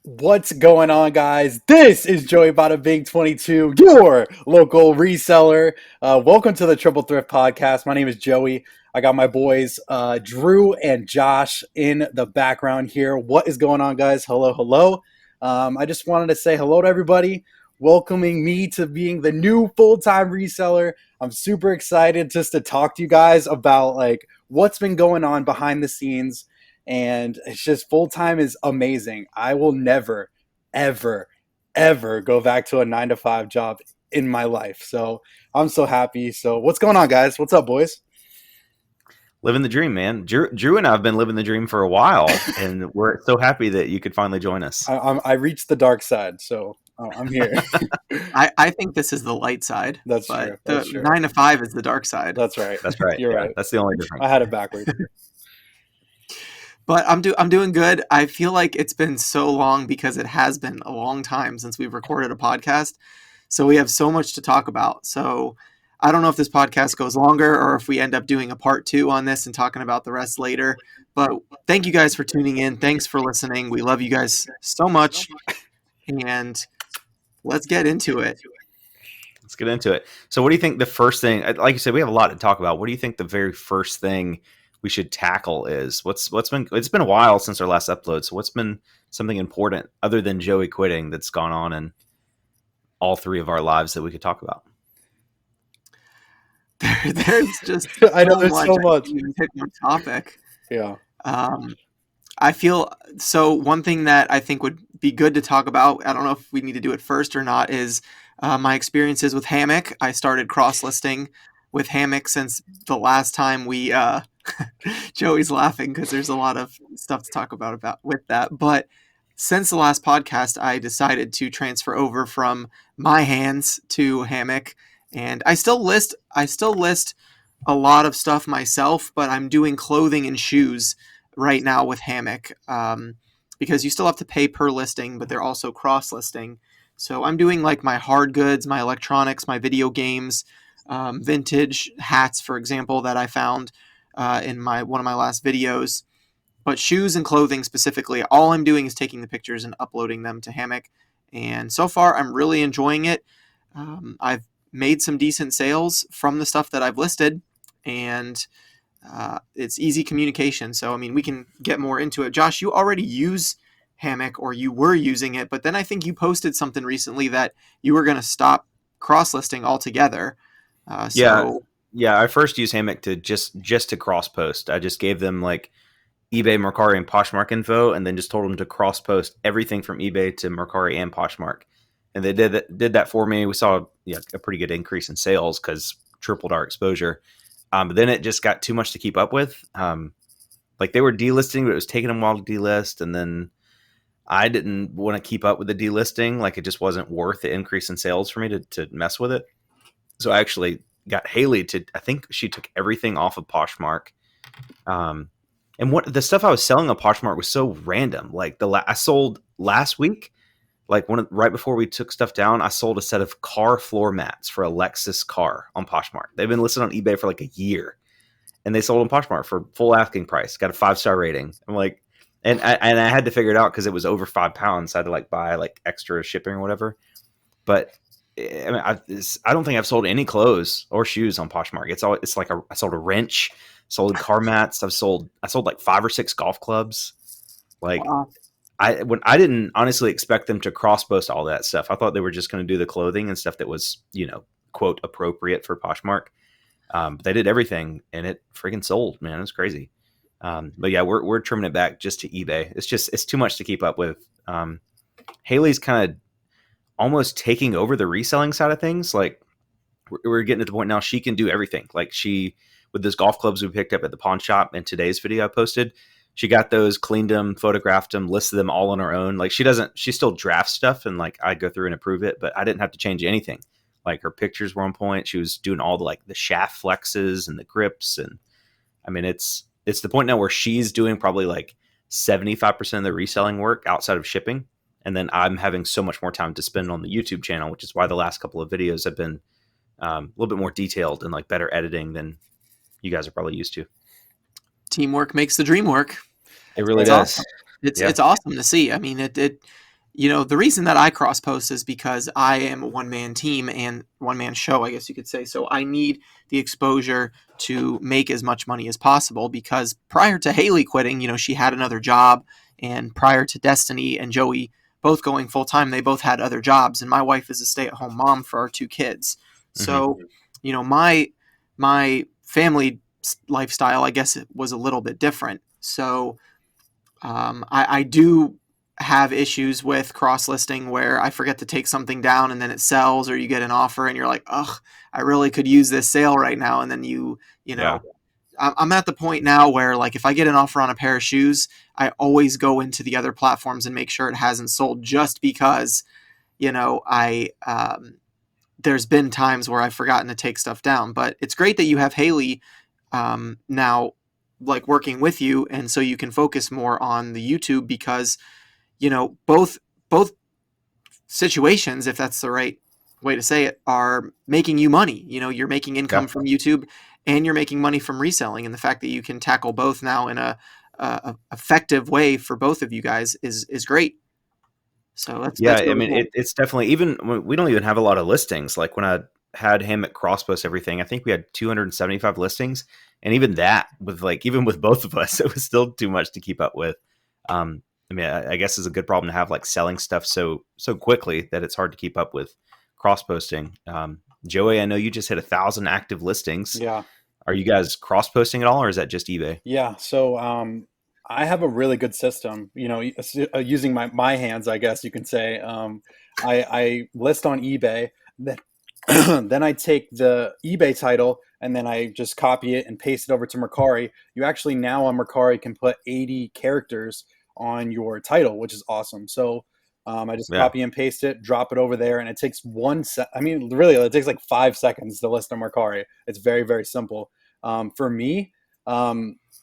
What's going on, guys? This is Joey Bada Big 22, your local reseller. Welcome to the Triple Thrift Podcast. My name is Joey. I got my boys Drew and Josh in the background here. What is going on, guys? Hello, hello. I just wanted to say hello to everybody, welcoming me to being the new full-time reseller. I'm super excited just to talk to you guys about like what's been going on behind the scenes. And it's just full time is amazing. I will never, ever, ever go back to a 9 to 5 job in my life. So I'm so happy. So what's going on, guys? What's up, boys? Living the dream, man. Drew and I have been living the dream for a while, and we're so happy that you could finally join us. I reached the dark side, so I'm here. I think this is the light side. That's but true. That's the true. 9 to 5 is the dark side. That's right. That's right. You're right. That's the only difference. I had it backwards. But I'm doing good. I feel like it's been so long because it has been a long time since we've recorded a podcast. So we have so much to talk about. So I don't know if this podcast goes longer or if we end up doing a part 2 on this and talking about the rest later. But thank you guys for tuning in. Thanks for listening. We love you guys so much. And let's get into it. Let's get into it. So what do you think the first thing, like you said, we have a lot to talk about. What do you think the very first thing we should tackle is? It's been a while since our last upload. So what's been something important other than Joey quitting that's gone on in all 3 of our lives that we could talk about? There's just I know there's so much. Pick one topic. Yeah. I feel so. One thing that I think would be good to talk about, I don't know if we need to do it first or not, is my experiences with Hammock. I started cross-listing with Hammock since the last time we Joey's laughing because there's a lot of stuff to talk about with that. But since the last podcast, I decided to transfer over from my hands to Hammock, and I still list a lot of stuff myself, but I'm doing clothing and shoes right now with Hammock because you still have to pay per listing, but they're also cross-listing. So I'm doing like my hard goods, my electronics, my video games, vintage hats, for example, that I found in one of my last videos. But shoes and clothing specifically, all I'm doing is taking the pictures and uploading them to Hammock. And so far, I'm really enjoying it. I've made some decent sales from the stuff that I've listed, and it's easy communication. So, I mean, we can get more into it. Josh, you already use Hammock, or you were using it, but then I think you posted something recently that you were going to stop cross-listing altogether. Yeah, I first used Hammock to just to cross post. I just gave them like eBay, Mercari, and Poshmark info, and then just told them to cross post everything from eBay to Mercari and Poshmark. And they did that for me. We saw a pretty good increase in sales because tripled our exposure. But then it just got too much to keep up with. Like they were delisting, but it was taking them a while to delist, and then I didn't want to keep up with the delisting. Like it just wasn't worth the increase in sales for me to mess with it. So I actually got Haley I think she took everything off of Poshmark. And what the stuff I was selling on Poshmark was so random. Like I sold last week, like right before we took stuff down, I sold a set of car floor mats for a Lexus car on Poshmark. They've been listed on eBay for like a year, and they sold on Poshmark for full asking price. Got a 5-star rating. I'm like, and I had to figure it out because it was over £5. So I had to like buy like extra shipping or whatever. But I mean, I don't think I've sold any clothes or shoes on Poshmark. It's like I sold a wrench, sold car mats. I sold like 5 or 6 golf clubs. Like Wow. I didn't honestly expect them to cross post all that stuff. I thought they were just going to do the clothing and stuff that was, quote, appropriate for Poshmark. But they did everything, and it freaking sold, man. It was crazy. But yeah, we're trimming it back just to eBay. It's too much to keep up with. Haley's kind of almost taking over the reselling side of things. Like we're getting to the point now she can do everything. Like with those golf clubs we picked up at the pawn shop in today's video I posted, she got those, cleaned them, photographed them, listed them all on her own. Like she still drafts stuff, and like I go through and approve it, but I didn't have to change anything. Like her pictures were on point. She was doing all the shaft flexes and the grips. And I mean, it's the point now where she's doing probably like 75% of the reselling work outside of shipping. And then I'm having so much more time to spend on the YouTube channel, which is why the last couple of videos have been a little bit more detailed and like better editing than you guys are probably used to. Teamwork makes the dream work. It really does. Awesome. It's awesome to see. I mean, the reason that I cross post is because I am a one-man team and one-man show, I guess you could say. So I need the exposure to make as much money as possible, because prior to Haley quitting, she had another job, and prior to Destiny and Joey both going full-time, they both had other jobs, and my wife is a stay-at-home mom for our two kids. So, my family lifestyle, I guess, it was a little bit different. So I do have issues with cross listing where I forget to take something down and then it sells, or you get an offer and you're like, ugh, I really could use this sale right now. And then I'm at the point now where, like, if I get an offer on a pair of shoes, I always go into the other platforms and make sure it hasn't sold, just because, there's been times where I've forgotten to take stuff down. But it's great that you have Haley now, like, working with you, and so you can focus more on the YouTube, because both situations, if that's the right way to say it, are making you money. You're making income from YouTube, and you're making money from reselling, and the fact that you can tackle both now in a effective way for both of you guys is great. So that's really cool. It's definitely, even we don't even have a lot of listings. Like when I had Hammock crosspost everything, I think we had 275 listings, and even that, even with both of us, it was still too much to keep up with. I guess it's a good problem to have, like selling stuff so quickly that it's hard to keep up with cross posting. Joey, I know you just hit 1,000 active listings. Yeah. Are you guys cross posting at all, or is that just eBay? Yeah. So I have a really good system, using my hands, I guess you can say. I list on eBay, then then I take the eBay title and then I just copy it and paste it over to Mercari. You actually now on Mercari can put 80 characters on your title, which is awesome. So I just copy and paste it, drop it over there, and it takes really, it takes like 5 seconds to list on Mercari. It's very, very simple. For me,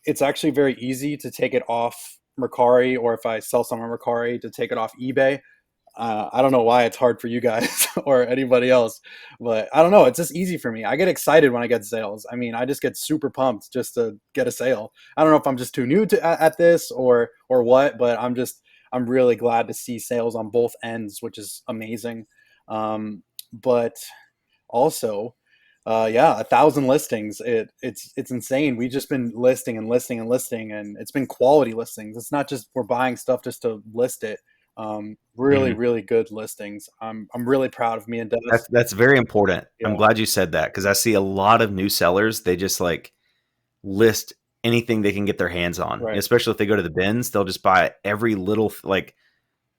it's actually very easy to take it off Mercari, or if I sell some on Mercari, to take it off eBay. I don't know why it's hard for you guys or anybody else, but I don't know. It's just easy for me. I get excited when I get sales. I just get super pumped just to get a sale. I don't know if I'm just too new at this or what, but I'm really glad to see sales on both ends, which is amazing. But also, 1,000 listings. It's insane. We've just been listing and listing and listing, and it's been quality listings. It's not just we're buying stuff just to list it. Really good listings. I'm really proud of me and Dennis. That's very important. Yeah. I'm glad you said that, because I see a lot of new sellers. They just like list anything they can get their hands on, Right. Especially if they go to the bins, they'll just buy every little, like,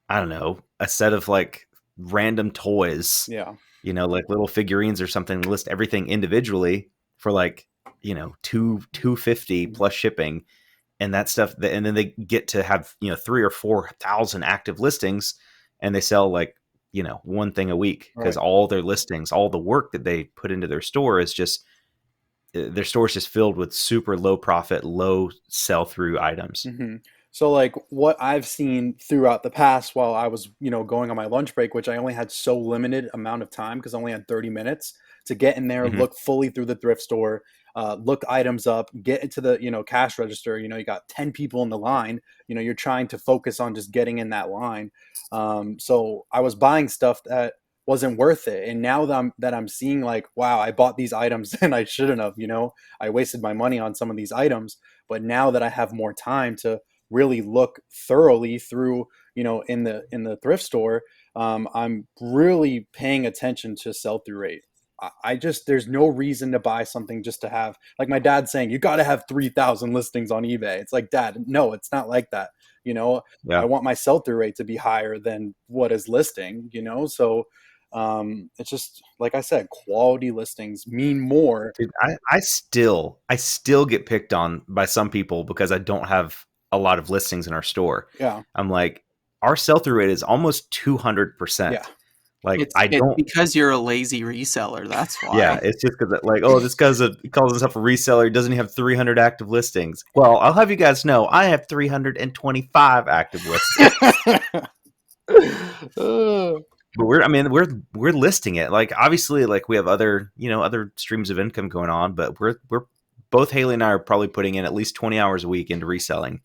I don't know, a set of like random toys, like little figurines or something, list everything individually for like, $250 plus shipping and that stuff. And then they get to have, 3,000 or 4,000 active listings, and they sell like, one thing a week, because all their listings, all the work that they put into their store is just, their store is just filled with super low profit, low sell through items. Mm-hmm. So like what I've seen throughout the past while I was, going on my lunch break, which I only had so limited amount of time because I only had 30 minutes to get in there, look fully through the thrift store, look items up, get into the, cash register. You got 10 people in the line, you're trying to focus on just getting in that line. So I was buying stuff that wasn't worth it. And now that I'm seeing like, wow, I bought these items and I shouldn't have, I wasted my money on some of these items. But now that I have more time to really look thoroughly through, in the thrift store, I'm really paying attention to sell-through rate. There's no reason to buy something just to have, like my dad saying, you got to have 3,000 listings on eBay. It's like, Dad, no, it's not like that. I want my sell-through rate to be higher than what is listing, so it's just, like I said, quality listings mean more. Dude, I still get picked on by some people because I don't have a lot of listings in our store. Yeah. I'm like, our sell-through rate is almost 200%. Yeah. Like It's because you're a lazy reseller. That's why. Yeah, it's just because this guy's he calls himself a reseller. He doesn't have 300 active listings. Well, I'll have you guys know, I have 325 active listings. But we're listing it. Like, obviously, like, we have other streams of income going on, but we're both, Haley and I, are probably putting in at least 20 hours a week into reselling,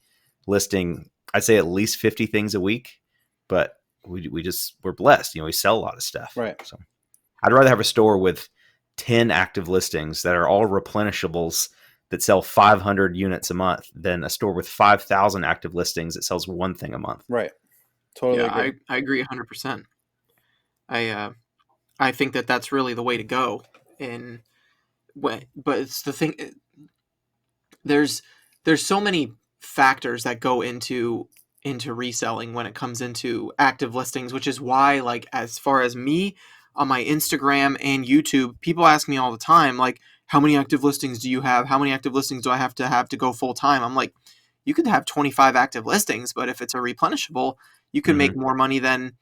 listing, I'd say at least 50 things a week. But we're blessed. We sell a lot of stuff. Right. So I'd rather have a store with 10 active listings that are all replenishables that sell 500 units a month than a store with 5,000 active listings that sells one thing a month. Right. Totally agree. I agree 100%. I think that that's really the way to go. But it's the thing. There's so many factors that go into reselling when it comes into active listings, which is why, like, as far as me on my Instagram and YouTube, people ask me all the time, like, how many active listings do you have? How many active listings do I have to go full time? I'm like, you could have 25 active listings, but if it's a replenishable, you could make more money than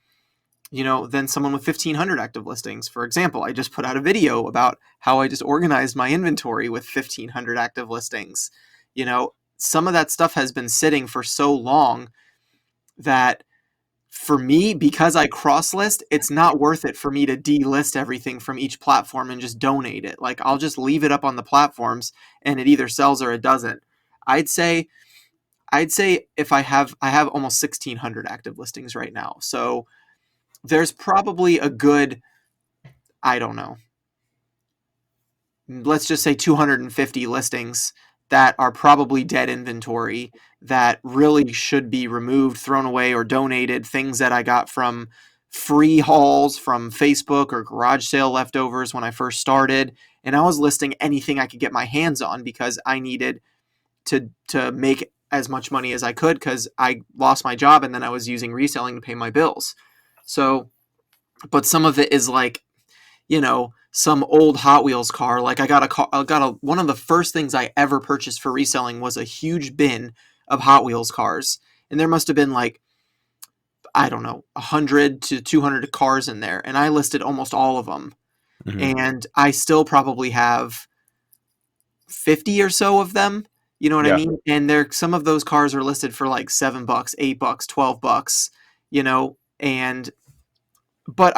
someone with 1,500 active listings. For example, I just put out a video about how I just organized my inventory with 1,500 active listings. Some of that stuff has been sitting for so long that for me, because I cross list, it's not worth it for me to delist everything from each platform and just donate it. Like, I'll just leave it up on the platforms and it either sells or it doesn't. I'd say if I have almost 1,600 active listings right now. So there's probably a good, I don't know, let's just say 250 listings that are probably dead inventory that really should be removed, thrown away, or donated. Things that I got from free hauls from Facebook or garage sale leftovers when I first started. And I was listing anything I could get my hands on because I needed to make as much money as I could because I lost my job and then I was using reselling to pay my bills. So, but some of it is like, some old Hot Wheels car. Like, one of the first things I ever purchased for reselling was a huge bin of Hot Wheels cars. And there must have been, like, I don't know, 100 to 200 cars in there. And I listed almost all of them. Mm-hmm. And I still probably have 50 or so of them. You know what I mean? And some of those cars are listed for like $7, $8, $12, but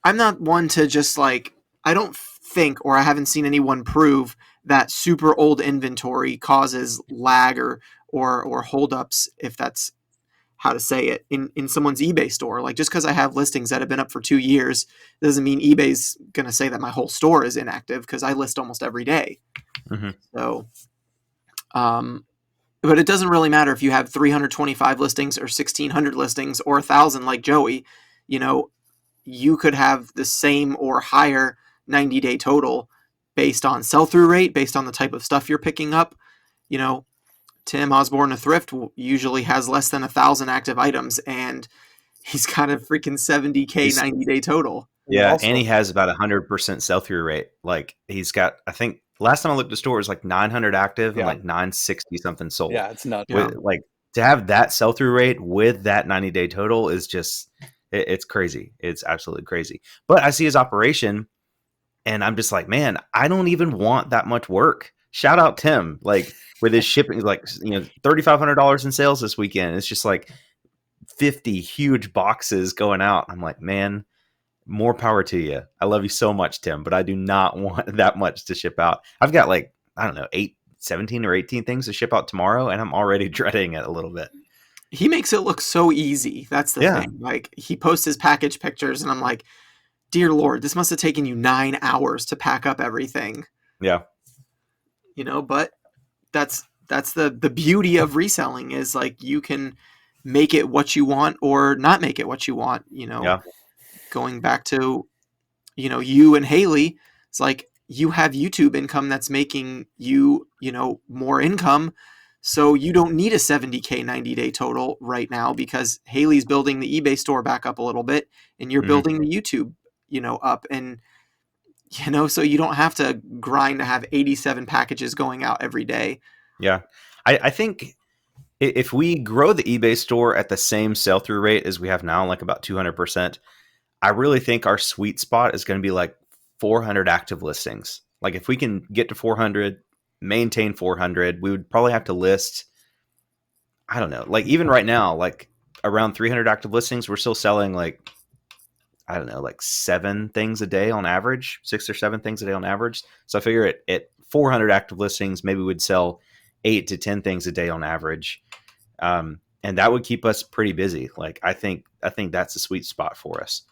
I'm not one to just, like, I don't think, or I haven't seen anyone prove that super old inventory causes lag or holdups, if that's how to say it, in someone's eBay store. Like, just because I have listings that have been up for 2 years doesn't mean eBay's going to say that my whole store is inactive, because I list almost every day. Mm-hmm. So, but it doesn't really matter if you have 325 listings or 1,600 listings or 1,000 like Joey. You could have the same or higher 90-day total based on sell-through rate, based on the type of stuff you're picking up. Tim Osborne of Thrift usually has less than 1,000 active items, and he's got a freaking 70K 90-day total. Yeah, and he has about 100% sell-through rate. Like, he's got, I think, last time I looked at the store, it was like 900 active and like 960 something sold. Yeah, it's nuts. Like, to have that sell-through rate with that 90-day total is just, it's crazy. It's absolutely crazy. But I see his operation, and I'm just like, man, I don't even want that much work. Shout out Tim, like, with his shipping, like, $3,500 in sales this weekend. It's just like 50 huge boxes going out. I'm like, man, more power to you. I love you so much, Tim, but I do not want that much to ship out. I've got, like, I don't know, 17 or 18 things to ship out tomorrow, and I'm already dreading it a little bit. He makes it look so easy. That's the thing. Like, he posts his package pictures, and I'm like, dear Lord, this must have taken you 9 hours to pack up everything. Yeah. But that's the beauty of reselling, is, like, you can make it what you want or not make it what you want. Going back to, you and Haley, it's like, you have YouTube income that's making you, more income. So you don't need a 70K 90-day total right now, because Haley's building the eBay store back up a little bit, and you're building the YouTube, up. And, so you don't have to grind to have 87 packages going out every day. Yeah. I think if we grow the eBay store at the same sell-through rate as we have now, like about 200%, I really think our sweet spot is going to be like 400 active listings. Like, if we can get to 400, maintain 400, we would probably have to list, I don't know, like, even right now, like, around 300 active listings, we're still selling, like, I don't know, like 7 things a day on average, 6 or 7 things a day on average. So I figure at 400 active listings, maybe we'd sell 8 to 10 things a day on average. and that would keep us pretty busy. Like I think that's a sweet spot for us.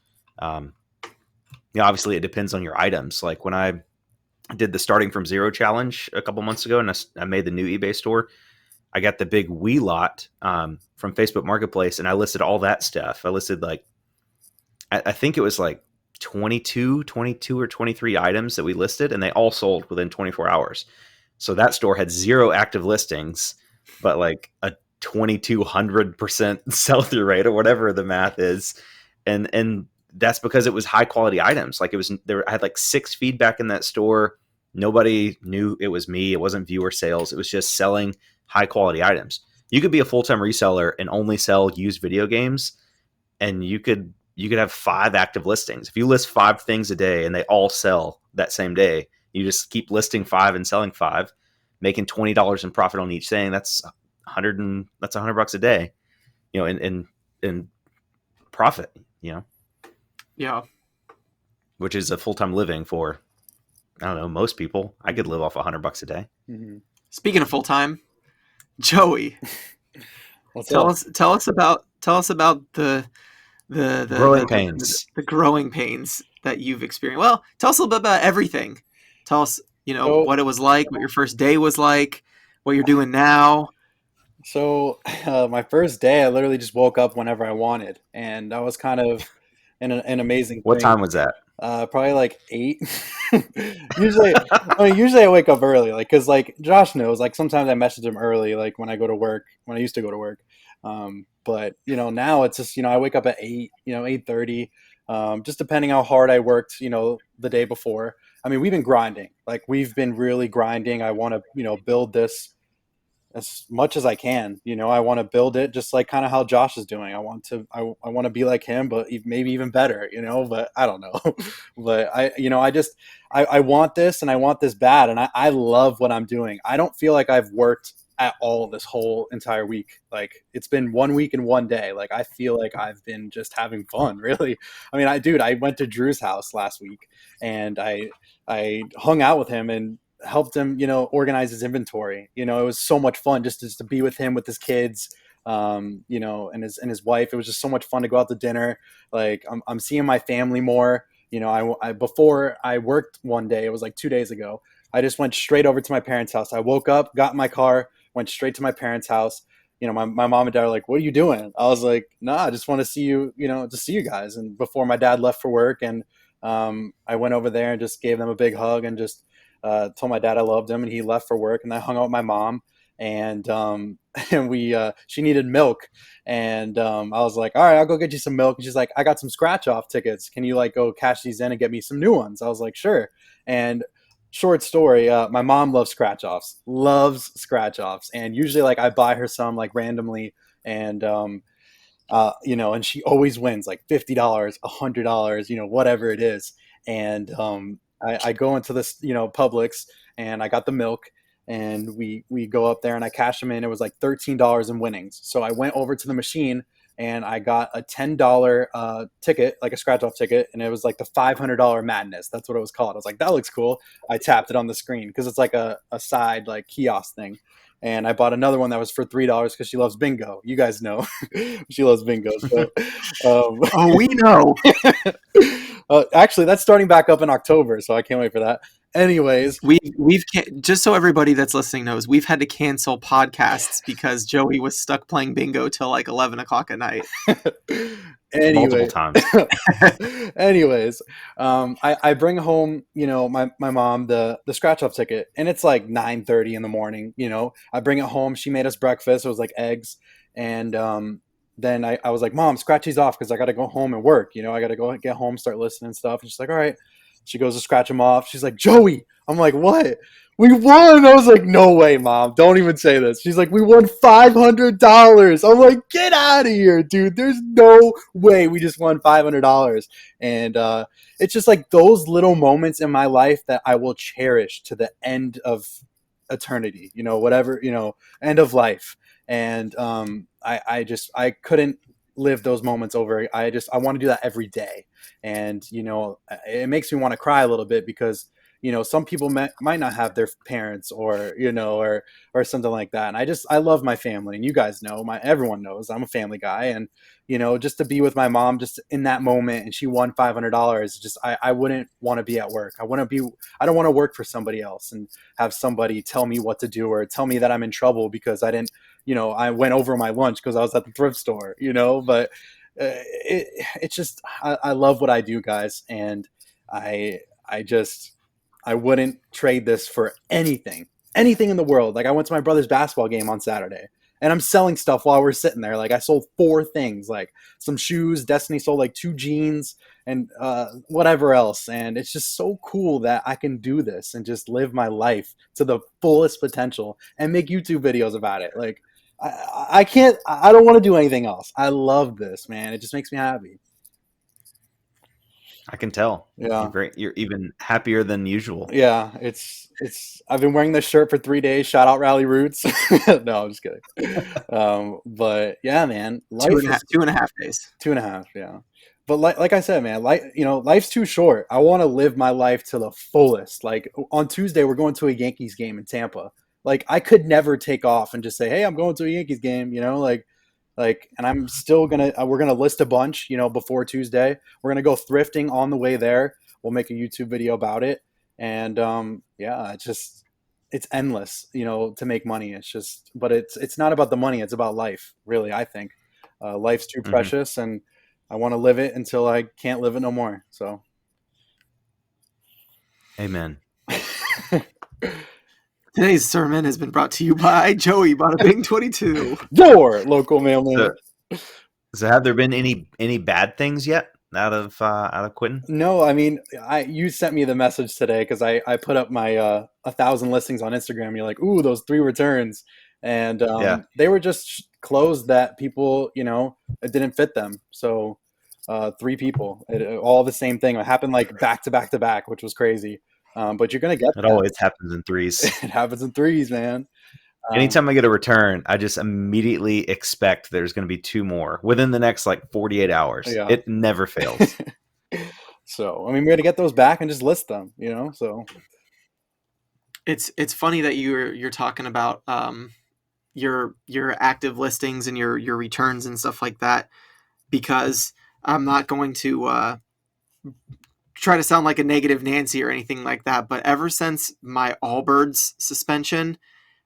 Obviously it depends on your items. Like when I did the starting from zero challenge a couple months ago, and I made the new eBay store, I got the big Wii lot from Facebook Marketplace, and I listed all that stuff. I listed like, I think it was like 22 or 23 items that we listed, and they all sold within 24 hours. So that store had 0 active listings, but like a 2,200% sell through rate or whatever the math is. And that's because it was high quality items. Like it was there. I had like 6 feedback in that store. Nobody knew it was me. It wasn't viewer sales. It was just selling high quality items. You could be a full-time reseller and only sell used video games, and you could have 5 active listings. If you list 5 things a day and they all sell that same day, you just keep listing 5 and selling 5, making $20 in profit on each thing. That's $100 a day, in profit, Yeah. which is a full-time living for, I don't know, most people. I could live off $100 a day. Mm-hmm. Speaking of full time, Joey, tell us about the Growing pains. The growing pains that you've experienced. Well, tell us a little bit about everything. Tell us, what it was like, what your first day was like, what you're doing now. So my first day, I literally just woke up whenever I wanted, and that was kind of an amazing What thing. time was that? Probably like 8. usually I wake up early, like, cause like Josh knows, like sometimes I message him early, like when I used to go to work. But now it's just, I wake up at 8, 8:30, just depending how hard I worked, the day before. I mean, we've been grinding, like we've been really grinding. I want to, build this as much as I can. I want to build it just like kind of how Josh is doing. I want to be like him, but maybe even better, but I don't know. But I want this, and I want this bad. And I love what I'm doing. I don't feel like I've worked at all this whole entire week. Like it's been 1 week and 1 day. Like I feel like I've been just having fun, really. I mean, I went to Drew's house last week, and I hung out with him and helped him, organize his inventory. It was so much fun just to be with him, with his kids, and his wife. It was just so much fun to go out to dinner. Like I'm seeing my family more. I before I worked one day, it was like 2 days ago, I just went straight over to my parents' house. I woke up, got in my car, went straight to my parents' house. My mom and dad are like, "What are you doing?" I was like, "Nah, I just want to see you, to see you guys." And before my dad left for work, and I went over there and just gave them a big hug and just told my dad I loved him, and he left for work, and I hung out with my mom, and and she needed milk, and I was like, all right, I'll go get you some milk. And she's like, I got some scratch off tickets. Can you like go cash these in and get me some new ones? I was like, sure. And short story, my mom loves scratch offs, and usually like I buy her some like randomly, and and she always wins like $50, $100, whatever it is. And I go into this, Publix, and I got the milk, and we go up there and I cash them in. It was like $13 in winnings. So I went over to the machine and I got a $10 ticket, like a scratch off ticket, and it was like the $500 madness. That's what it was called. I was like, that looks cool. I tapped it on the screen because it's like a side like kiosk thing. And I bought another one that was for $3 because she loves bingo. You guys know she loves bingo. So, oh, we know. Actually, that's starting back up in October, so I can't wait for that. Anyways, we've just so everybody that's listening knows, we've had to cancel podcasts because Joey was stuck playing bingo till like 11 o'clock at night. Multiple times. Anyways, I bring home, my mom the scratch off ticket, and it's like 9:30 in the morning. I bring it home. She made us breakfast. It was like eggs, and then I was like, Mom, scratch these off because I got to go home and work. I got to go get home, start listening and stuff. And she's like, all right. She goes to scratch them off. She's like, Joey. I'm like, what? We won. I was like, no way, Mom. Don't even say this. She's like, we won $500. I'm like, get out of here, dude. There's no way we just won $500. And it's just like those little moments in my life that I will cherish to the end of eternity, whatever, end of life. And I couldn't live those moments over. I want to do that every day. And, it makes me want to cry a little bit because, some people might not have their parents, or or something like that. And I love my family, and you guys know, everyone knows I'm a family guy. And just to be with my mom just in that moment, and she won $500, just I wouldn't want to be at work. I don't want to work for somebody else and have somebody tell me what to do, or tell me that I'm in trouble because I didn't, I went over my lunch because I was at the thrift store, but it's just, I love what I do, guys. And I just, I wouldn't trade this for anything in the world. Like, I went to my brother's basketball game on Saturday, and I'm selling stuff while we're sitting there. Like, I sold 4 things, like some shoes. Destiny sold like 2 jeans and whatever else. And it's just so cool that I can do this and just live my life to the fullest potential and make YouTube videos about it. Like, I don't want to do anything else. I love this, man. It just makes me happy. I can tell. Yeah. You're even happier than usual. Yeah, it's I've been wearing this shirt for 3 days. Shout out Rally Roots. No, I'm just kidding. But yeah, man, life 2.5 days. 2.5, yeah. But like I said, man, life's too short. I want to live my life to the fullest. Like, on Tuesday, we're going to a Yankees game in Tampa. Like, I could never take off and just say, "Hey, I'm going to a Yankees game," and I'm still we're gonna list a bunch, before Tuesday. We're gonna go thrifting on the way there. We'll make a YouTube video about it. And yeah, it's endless, to make money. But it's not about the money. It's about life, really. I think life's too precious, and I want to live it until I can't live it no more. So, amen. Today's sermon has been brought to you by Joey Bada Bing 22, your local mailman. So have there been any bad things yet out of quitting? No, I mean, you sent me the message today because I put up my 1,000 listings on Instagram. You're like, "Ooh, those 3 returns," and they were just closed that people, it didn't fit them. So 3 people, all the same thing. It happened like back to back to back, which was crazy. But you're gonna get it. Always happens in threes. It happens in threes, man. Anytime I get a return, I just immediately expect there's going to be 2 more within the next 48 hours. Yeah. It never fails. So, I mean, we're going to get those back and just list them, so. It's funny that you're talking about your active listings and your returns and stuff like that, because I'm not going to try to sound like a negative Nancy or anything like that, but ever since my Allbirds suspension,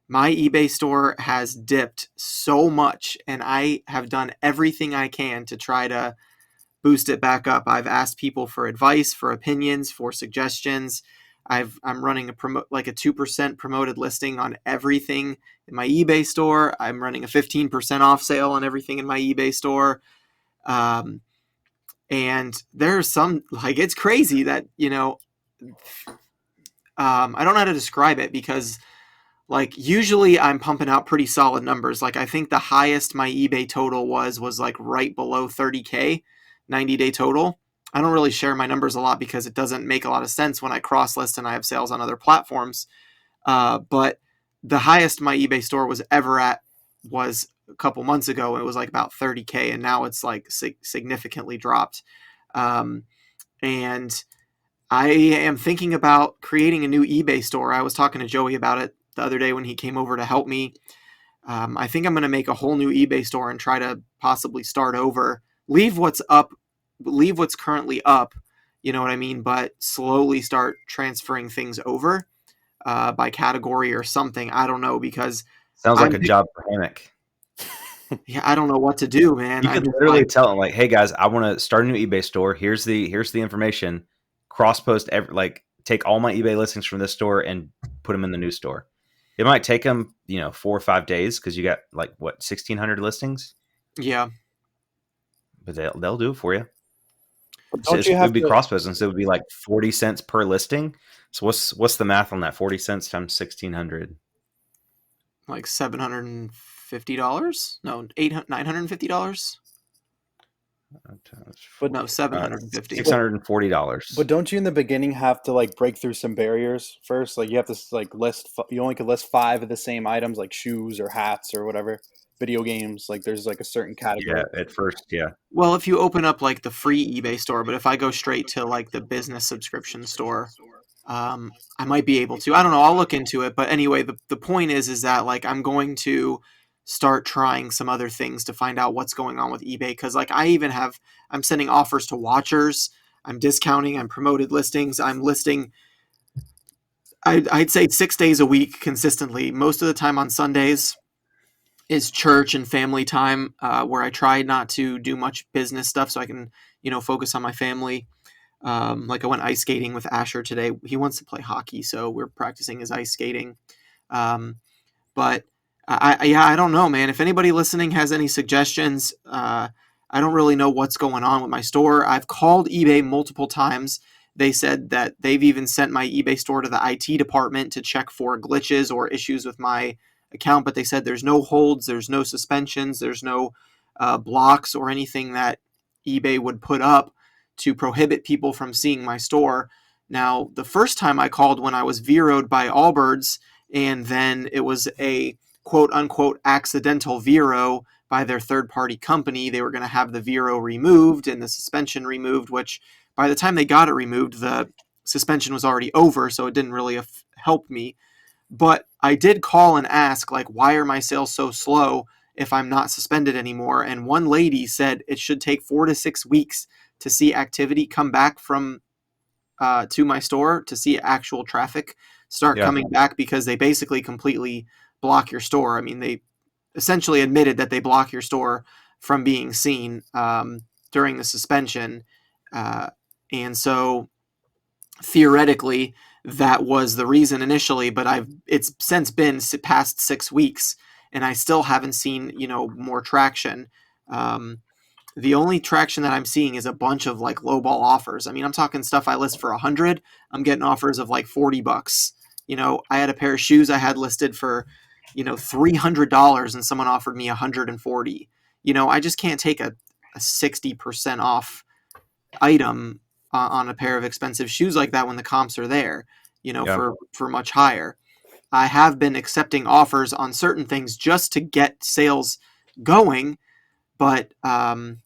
my eBay store has dipped so much, and I have done everything I can to try to boost it back up. I've asked people for advice, for opinions, for suggestions. I'm running a 2% promoted listing on everything in my eBay store. I'm running a 15% off sale on everything in my eBay store. And there's some, it's crazy that, I don't know how to describe it, because usually I'm pumping out pretty solid numbers. I think the highest my eBay total was right below 30K, 90-day total. I don't really share my numbers a lot because it doesn't make a lot of sense when I cross list and I have sales on other platforms. But the highest my eBay store was ever at was a couple months ago. It was about 30K, and now it's significantly dropped. And I am thinking about creating a new eBay store. I was talking to Joey about it the other day when he came over to help me. I think I'm going to make a whole new eBay store and try to possibly start over, leave what's currently up, you know what I mean? But slowly start transferring things over by category or something. I don't know, because sounds like a job for Hammock. Yeah, I don't know what to do, man. You could literally tell them, "Hey guys, I want to start a new eBay store. Here's the information. Cross post take all my eBay listings from this store and put them in the new store." It might take them, 4 or 5 days because you got 1,600 listings. Yeah, but they'll do it for you. It would be cross posting, so it would be 40 cents per listing. So what's the math on that? 40 cents times 1,600. $750? No, $950. But no, $750. $640. But don't you in the beginning have to break through some barriers first? You have to list. You only could list 5 of the same items, like shoes or hats or whatever. Video games, there's a certain category. Yeah, at first, yeah. Well, if you open up the free eBay store, but if I go straight to the business subscription store, I might be able to. I don't know. I'll look into it. But anyway, the point is that like I'm going to start trying some other things to find out what's going on with eBay. Because like I'm sending offers to watchers. I'm discounting. I'm promoted listings. I'm listing. I'd say 6 days a week consistently. Most of the time on Sundays is church and family time, where I try not to do much business stuff so I can, focus on my family. Like I went ice skating with Asher today. He wants to play hockey, so we're practicing his ice skating. But I don't know, man. If anybody listening has any suggestions, I don't really know what's going on with my store. I've called eBay multiple times. They said that they've even sent my eBay store to the IT department to check for glitches or issues with my account, but they said there's no holds, there's no suspensions, there's no blocks or anything that eBay would put up to prohibit people from seeing my store. Now, the first time I called when I was veroed by Allbirds, and then it was a quote-unquote accidental vero by their third-party company. They were going to have the vero removed and the suspension removed, which by the time they got it removed, the suspension was already over, so it didn't really help me. But I did call and ask, like, why are my sales so slow if I'm not suspended anymore? And one lady said it should take 4 to 6 weeks to see activity come back from to my store, to see actual traffic start coming back, because they basically completely block your store. I mean, they essentially admitted that they block your store from being seen during the suspension. And so theoretically, that was the reason initially, but it's since been past 6 weeks, and I still haven't seen more traction. The only traction that I'm seeing is a bunch of like lowball offers. I mean, I'm talking stuff I list for 100. I'm getting offers of like $40. I had a pair of shoes I had listed for $300, and someone offered me $140. I just can't take a 60% off item on a pair of expensive shoes like that when the comps are there, for much higher. I have been accepting offers on certain things just to get sales going, but I'm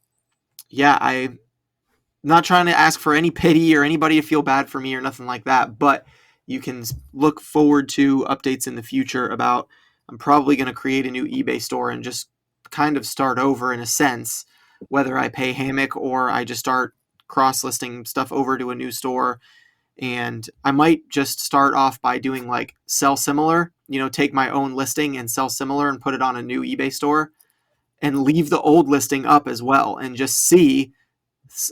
not trying to ask for any pity or anybody to feel bad for me or nothing like that, but you can look forward to updates in the future about I'm probably going to create a new eBay store and just kind of start over in a sense, whether I pay Hammock or I just start cross-listing stuff over to a new store. And I might just start off by doing like sell similar, take my own listing and sell similar and put it on a new eBay store, and leave the old listing up as well, and just see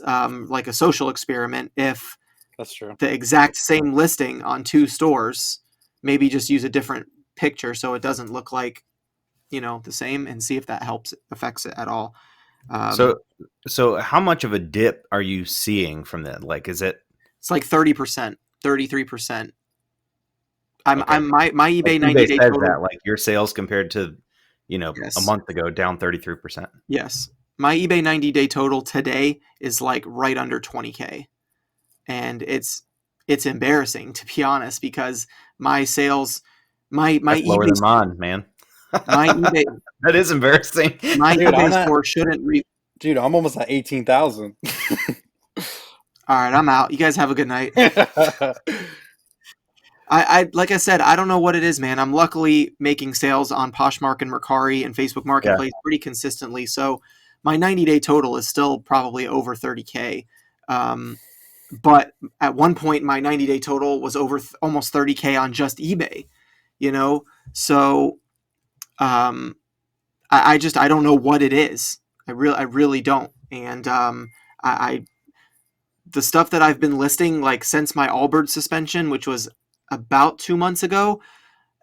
like a social experiment if That's true. the exact same listing on two stores, maybe just use a different picture so it doesn't look like the same, and see if that affects it at all. So how much of a dip are you seeing from that? Like, is it? It's like 30%, 33%. Okay. My eBay Like 90 eBay day says total. that, like your sales compared to Yes. a month ago down 33%. Yes, my eBay 90 day total today is like right under 20K, and it's embarrassing, to be honest, because my sales, my That's lower eBay, than mine, man. my eBay, That is embarrassing. my Dude, eBay store shouldn't Dude, I'm almost at 18,000. All right, I'm out. You guys have a good night. I like I said, I don't know what it is, man. I'm luckily making sales on Poshmark and Mercari and Facebook Marketplace pretty consistently. So my 90 day total is still probably over 30K. But at one point, my 90 day total was over almost 30K on just eBay, So I don't know what it is. I really don't. And the stuff that I've been listing, like since my Allbirds suspension, which was about 2 months ago,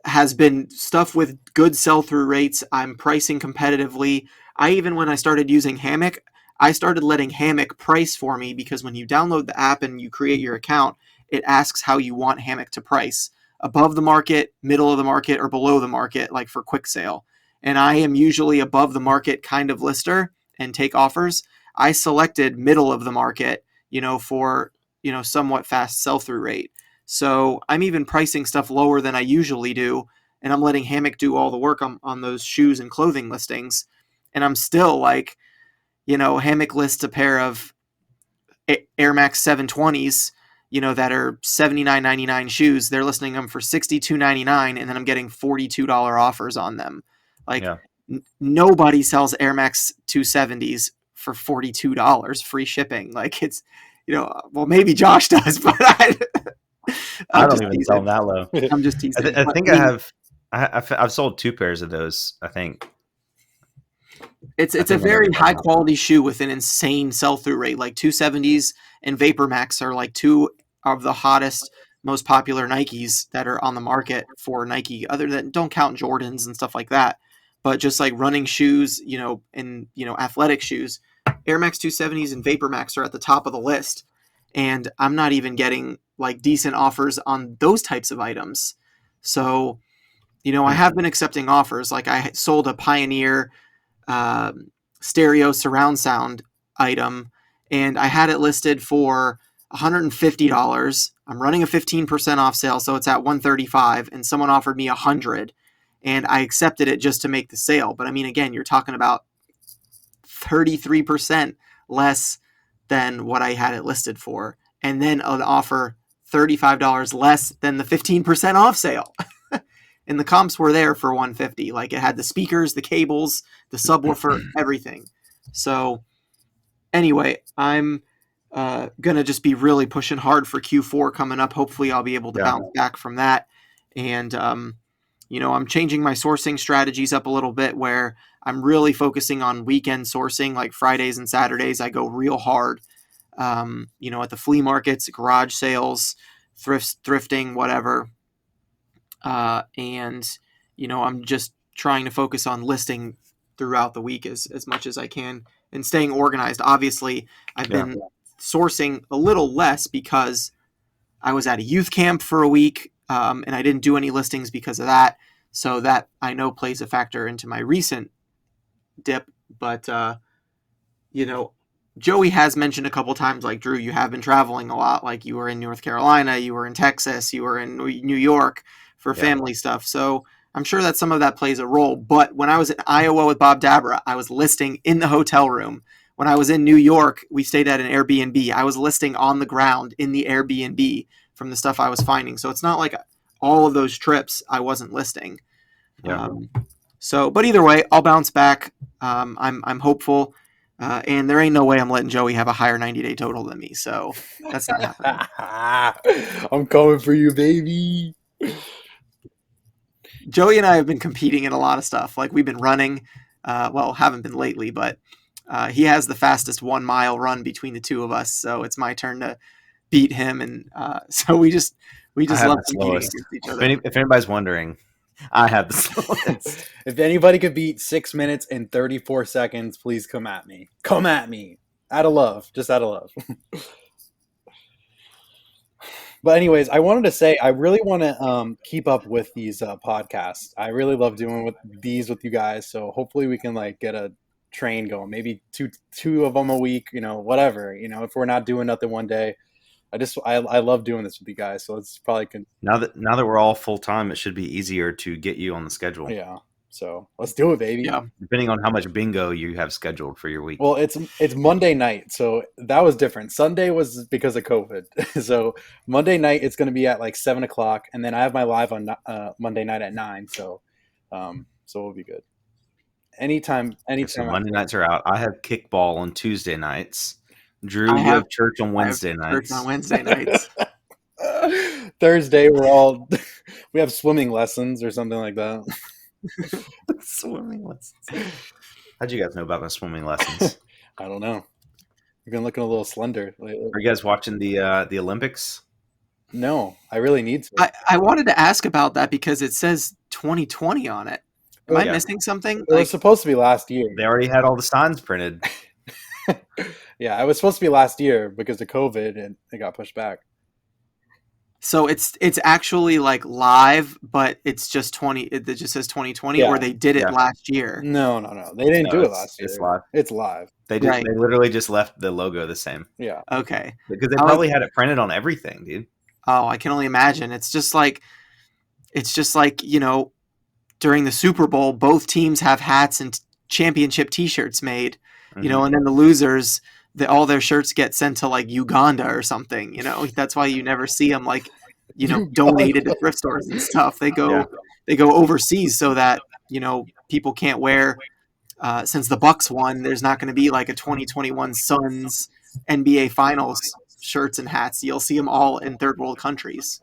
has been stuff with good sell-through rates. I'm pricing competitively. When I started using Hammock, I started letting Hammock price for me, because when you download the app and you create your account, it asks how you want Hammock to price: above the market, middle of the market, or below the market, like for quick sale. And I am usually above the market kind of lister and take offers. I selected middle of the market, for somewhat fast sell-through rate. So I'm even pricing stuff lower than I usually do, and I'm letting Hammock do all the work on those shoes and clothing listings. And I'm still like, Hammock lists a pair of Air Max 720s, that are $79.99 shoes. They're listing them for $62.99, and then I'm getting $42 offers on them. Like nobody sells Air Max 270s for $42 free shipping. Like it's, well, maybe Josh does, but I don't even sell them that low. I'm just teasing. I think I've sold 2 pairs of those, I think. It's a very high quality shoe with an insane sell through rate. Like 270s and Vapor Max are like 2 of the hottest, most popular Nikes that are on the market for Nike. Other than, don't count Jordans and stuff like that, but just like running shoes, and athletic shoes, Air Max 270s and Vapor Max are at the top of the list. And I'm not even getting like decent offers on those types of items. So, I have been accepting offers. Like I sold a Pioneer stereo surround sound item, and I had it listed for $150. I'm running a 15% off sale, so it's at $135, and someone offered me $100, and I accepted it just to make the sale. But I mean, again, you're talking about 33% less than what I had it listed for, and then an offer $35 less than the 15% off sale. And the comps were there for $150. Like it had the speakers, the cables, the subwoofer, everything. So anyway, I'm going to just be really pushing hard for Q4 coming up. Hopefully I'll be able to bounce back from that. And, I'm changing my sourcing strategies up a little bit, where I'm really focusing on weekend sourcing, like Fridays and Saturdays. I go real hard, at the flea markets, garage sales, thrifting, whatever. And I'm just trying to focus on listing throughout the week as much as I can and staying organized. Obviously, I've been sourcing a little less because I was at a youth camp for a week, and I didn't do any listings because of that. So that I know plays a factor into my recent dip. But, Joey has mentioned a couple times, like, Drew, you have been traveling a lot. Like you were in North Carolina, you were in Texas, you were in New York for family stuff. So I'm sure that some of that plays a role. But when I was in Iowa with Bob Dabra, I was listing in the hotel room. When I was in New York, we stayed at an Airbnb. I was listing on the ground in the Airbnb from the stuff I was finding. So it's not like all of those trips I wasn't listing. But either way, I'll bounce back. I'm hopeful. And there ain't no way I'm letting Joey have a higher 90-day total than me. So that's not happening. I'm coming for you, baby. Joey and I have been competing in a lot of stuff. Like we've been running, haven't been lately, but he has the fastest 1 mile run between the two of us. So it's my turn to beat him. And so we just love competing against each other. If anybody's wondering, I have the slowest. If anybody could beat 6 minutes and 34 seconds, please come at me. Come at me. Out of love. Just out of love. But anyways, I wanted to say I really want to keep up with these podcasts. I really love doing these with you guys. So hopefully we can like get a train going. Maybe two of them a week. Whatever. If we're not doing nothing one day, I love doing this with you guys. So it's probably now that we're all full time, it should be easier to get you on the schedule. Yeah. So let's do it, baby. Yeah. Depending on how much bingo you have scheduled for your week. Well, it's Monday night, so that was different. Sunday was because of COVID. So Monday night it's going to be at like 7:00, and then I have my live on Monday night at 9. So it'll be good. Anytime. So Monday nights are out. I have kickball on Tuesday nights. Drew, you have church on Wednesday nights. Church on Wednesday nights. Thursday we have swimming lessons or something like that. Swimming lessons. How'd you guys know about my swimming lessons? I don't know. You've been looking a little slender lately. Are you guys watching the Olympics? No, I really need to. I wanted to ask about that because it says 2020 on it. Am I missing something? It was supposed to be last year. They already had all the signs printed. Yeah, it was supposed to be last year because of COVID, and it got pushed back. So it's actually like live, but it's just 20. It just says 2020, or they did it last year. No. They didn't do it last year. It's live. It's live. They literally just left the logo the same. Yeah. Okay. Because they probably had it printed on everything, dude. Oh, I can only imagine. It's just like during the Super Bowl, both teams have hats and championship T-shirts made. And then the losers all their shirts get sent to like Uganda or something. That's why you never see them like donated to thrift stores and stuff. They go overseas so that people can't wear. Since the Bucks won, there's not going to be like a 2021 Suns NBA Finals shirts and hats. You'll see them all in third world countries.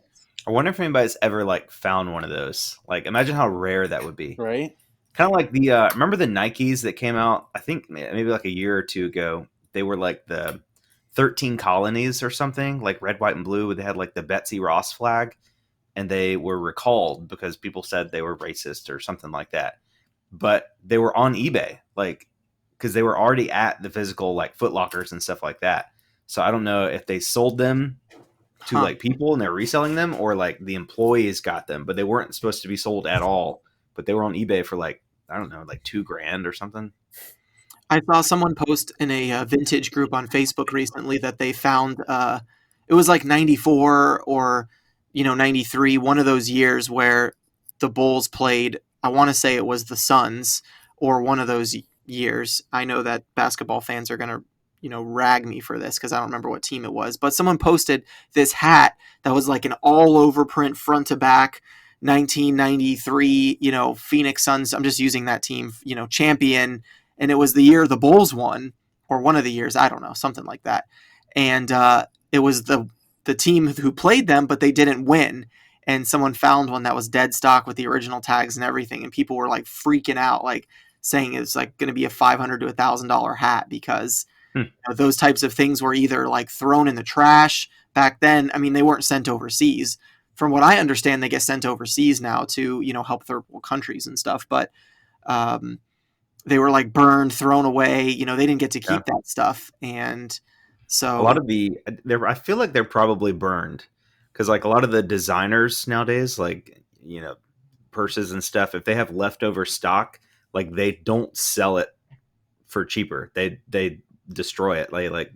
I wonder if anybody's ever like found one of those. Like, imagine how rare that would be. Right? Kind of like the remember the Nikes that came out? I think maybe like a year or two ago. They were like the 13 colonies or something, like red, white, and blue. They had like the Betsy Ross flag, and they were recalled because people said they were racist or something like that. But they were on eBay, like, because they were already at the physical like Foot Lockers and stuff like that. So I don't know if they sold them to like people and they're reselling them, or like the employees got them, but they weren't supposed to be sold at all. But they were on eBay for like, I don't know, like $2,000 or something. I saw someone post in a vintage group on Facebook recently that they found it was like 94 or 93, one of those years where the Bulls played. I want to say it was the Suns or one of those years. I know that basketball fans are going to rag me for this because I don't remember what team it was, but someone posted this hat that was like an all over print front to back 1993 Phoenix Suns, I'm just using that team, champion, and it was the year the Bulls won, or one of the years, I don't know, something like that. And it was the team who played them, but they didn't win. And someone found one that was dead stock with the original tags and everything, and people were like freaking out, like saying it's like going to be a $500 to $1,000 hat because those types of things were either like thrown in the trash back then. I mean, they weren't sent overseas. From what I understand, they get sent overseas now to help third world countries and stuff. But they were like burned, thrown away. They didn't get to keep that stuff, and so a lot of I feel like they're probably burned. Because like a lot of the designers nowadays, like, purses and stuff, if they have leftover stock, like they don't sell it for cheaper. They destroy it. Like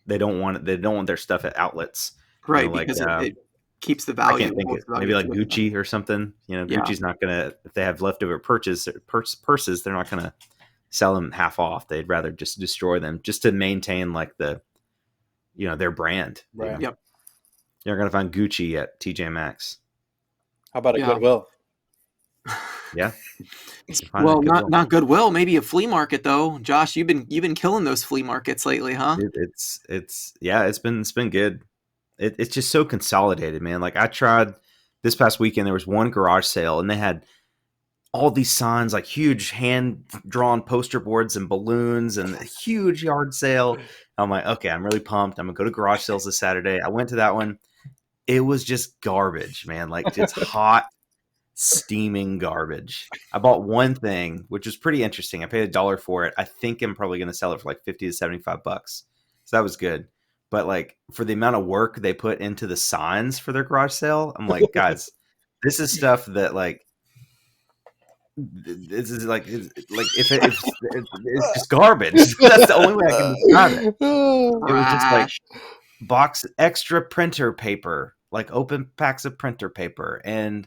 they don't want it. They don't want their stuff at outlets. Right, because it keeps the value. I can't think of maybe like Gucci or something. Gucci's not gonna, if they have leftover purses, they're not gonna sell them half off. They'd rather just destroy them just to maintain like the, their brand. Right. Yep. You're going to find Gucci at TJ Maxx. How about a Goodwill? Yeah. Well, not Goodwill. Maybe a flea market though. Josh, you've been killing those flea markets lately, huh? It's been good. It's just so consolidated, man. Like I tried this past weekend. There was one garage sale, and they had all these signs, like huge hand drawn poster boards and balloons, and a huge yard sale. I'm like, okay, I'm really pumped. I'm gonna go to garage sales this Saturday. I went to that one. It was just garbage, man. Like it's hot, steaming garbage. I bought one thing, which was pretty interesting. I paid $1 for it. I think I'm probably going to sell it for like $50 to $75. So that was good. But like for the amount of work they put into the signs for their garage sale, I'm like, guys, this is stuff that like, this is like if it's just garbage. That's the only way I can describe it. It was just like box extra printer paper, like open packs of printer paper, and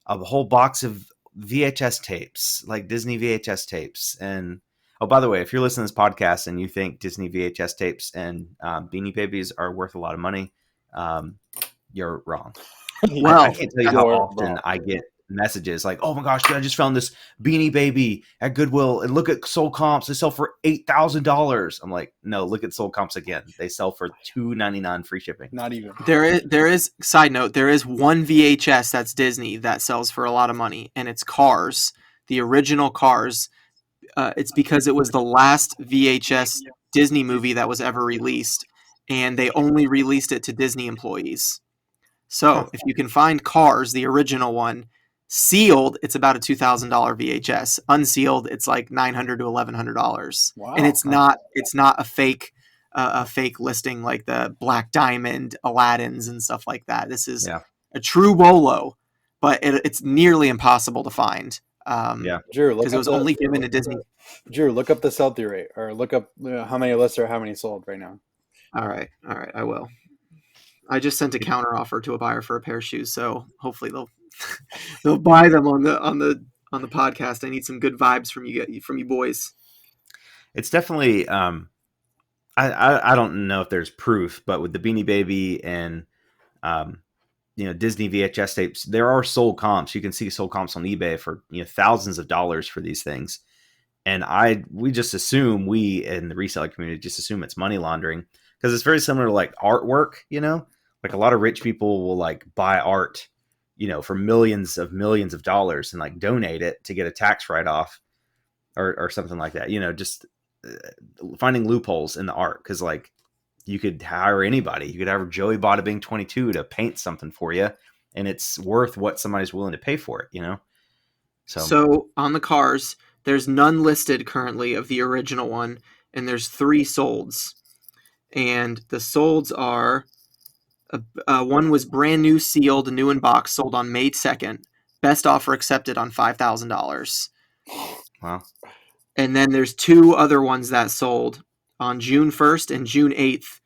a whole box of VHS tapes, like Disney VHS tapes. And oh, by the way, if you're listening to this podcast and you think Disney VHS tapes and Beanie Babies are worth a lot of money, you're wrong. Well, I can't tell you how often I get messages like, oh my gosh, dude, I just found this Beanie Baby at Goodwill, and look at sold comps, they sell for $8,000. I'm like, no, look at sold comps again, they sell for $2.99 free shipping. Not even. There is side note, there is one VHS that's Disney that sells for a lot of money, and it's Cars, the original Cars. It's because it was the last VHS Disney movie that was ever released, and they only released it to Disney employees. So if you can find Cars, the original one, sealed, it's about a $2,000 VHS. Unsealed, it's like $900 to $1,100. Wow. And it's not a fake listing like the Black Diamond, Aladdin's, and stuff like that. This is a true Bolo, but it's nearly impossible to find. Drew, because it was only given to Disney. Drew, look up the sell-through rate, or look up how many lists or how many sold right now. All right, I will. I just sent a counter offer to a buyer for a pair of shoes, so hopefully they'll buy them on the podcast. I need some good vibes from you boys. It's definitely I I don't know if there's proof, but with the Beanie Baby and Disney VHS tapes, there are sold comps. You can see sold comps on eBay for thousands of dollars for these things. And we just assume, we in the reseller community just assume it's money laundering, because it's very similar to like artwork. Like a lot of rich people will like buy art, for millions of dollars and like donate it to get a tax write off or something like that. Just finding loopholes in the art, because like you could hire anybody. You could have Joey Bada Bing 22 to paint something for you, and it's worth what somebody's willing to pay for it. So on the cars, there's none listed currently of the original one, and there's 3 solds. And the solds are, one was brand new, sealed, new in box, sold on May 2nd. Best offer accepted on $5,000. Wow. And then there's 2 other ones that sold on June 1st and June 8th,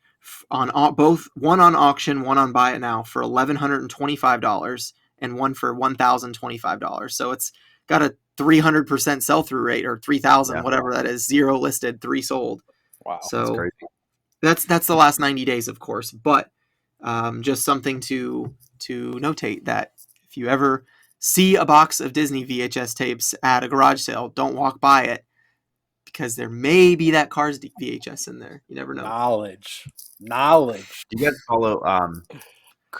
on both, one on auction, one on buy it now, for $1,125 and one for $1,025. So it's got a 300% sell-through rate, or 3,000, whatever that is. 0 listed, 3 sold. Wow, so that's the last 90 days, of course. But just something to notate, that if you ever see a box of Disney VHS tapes at a garage sale, don't walk by it, because there may be that Cars VHS in there. You never know. Knowledge. You guys follow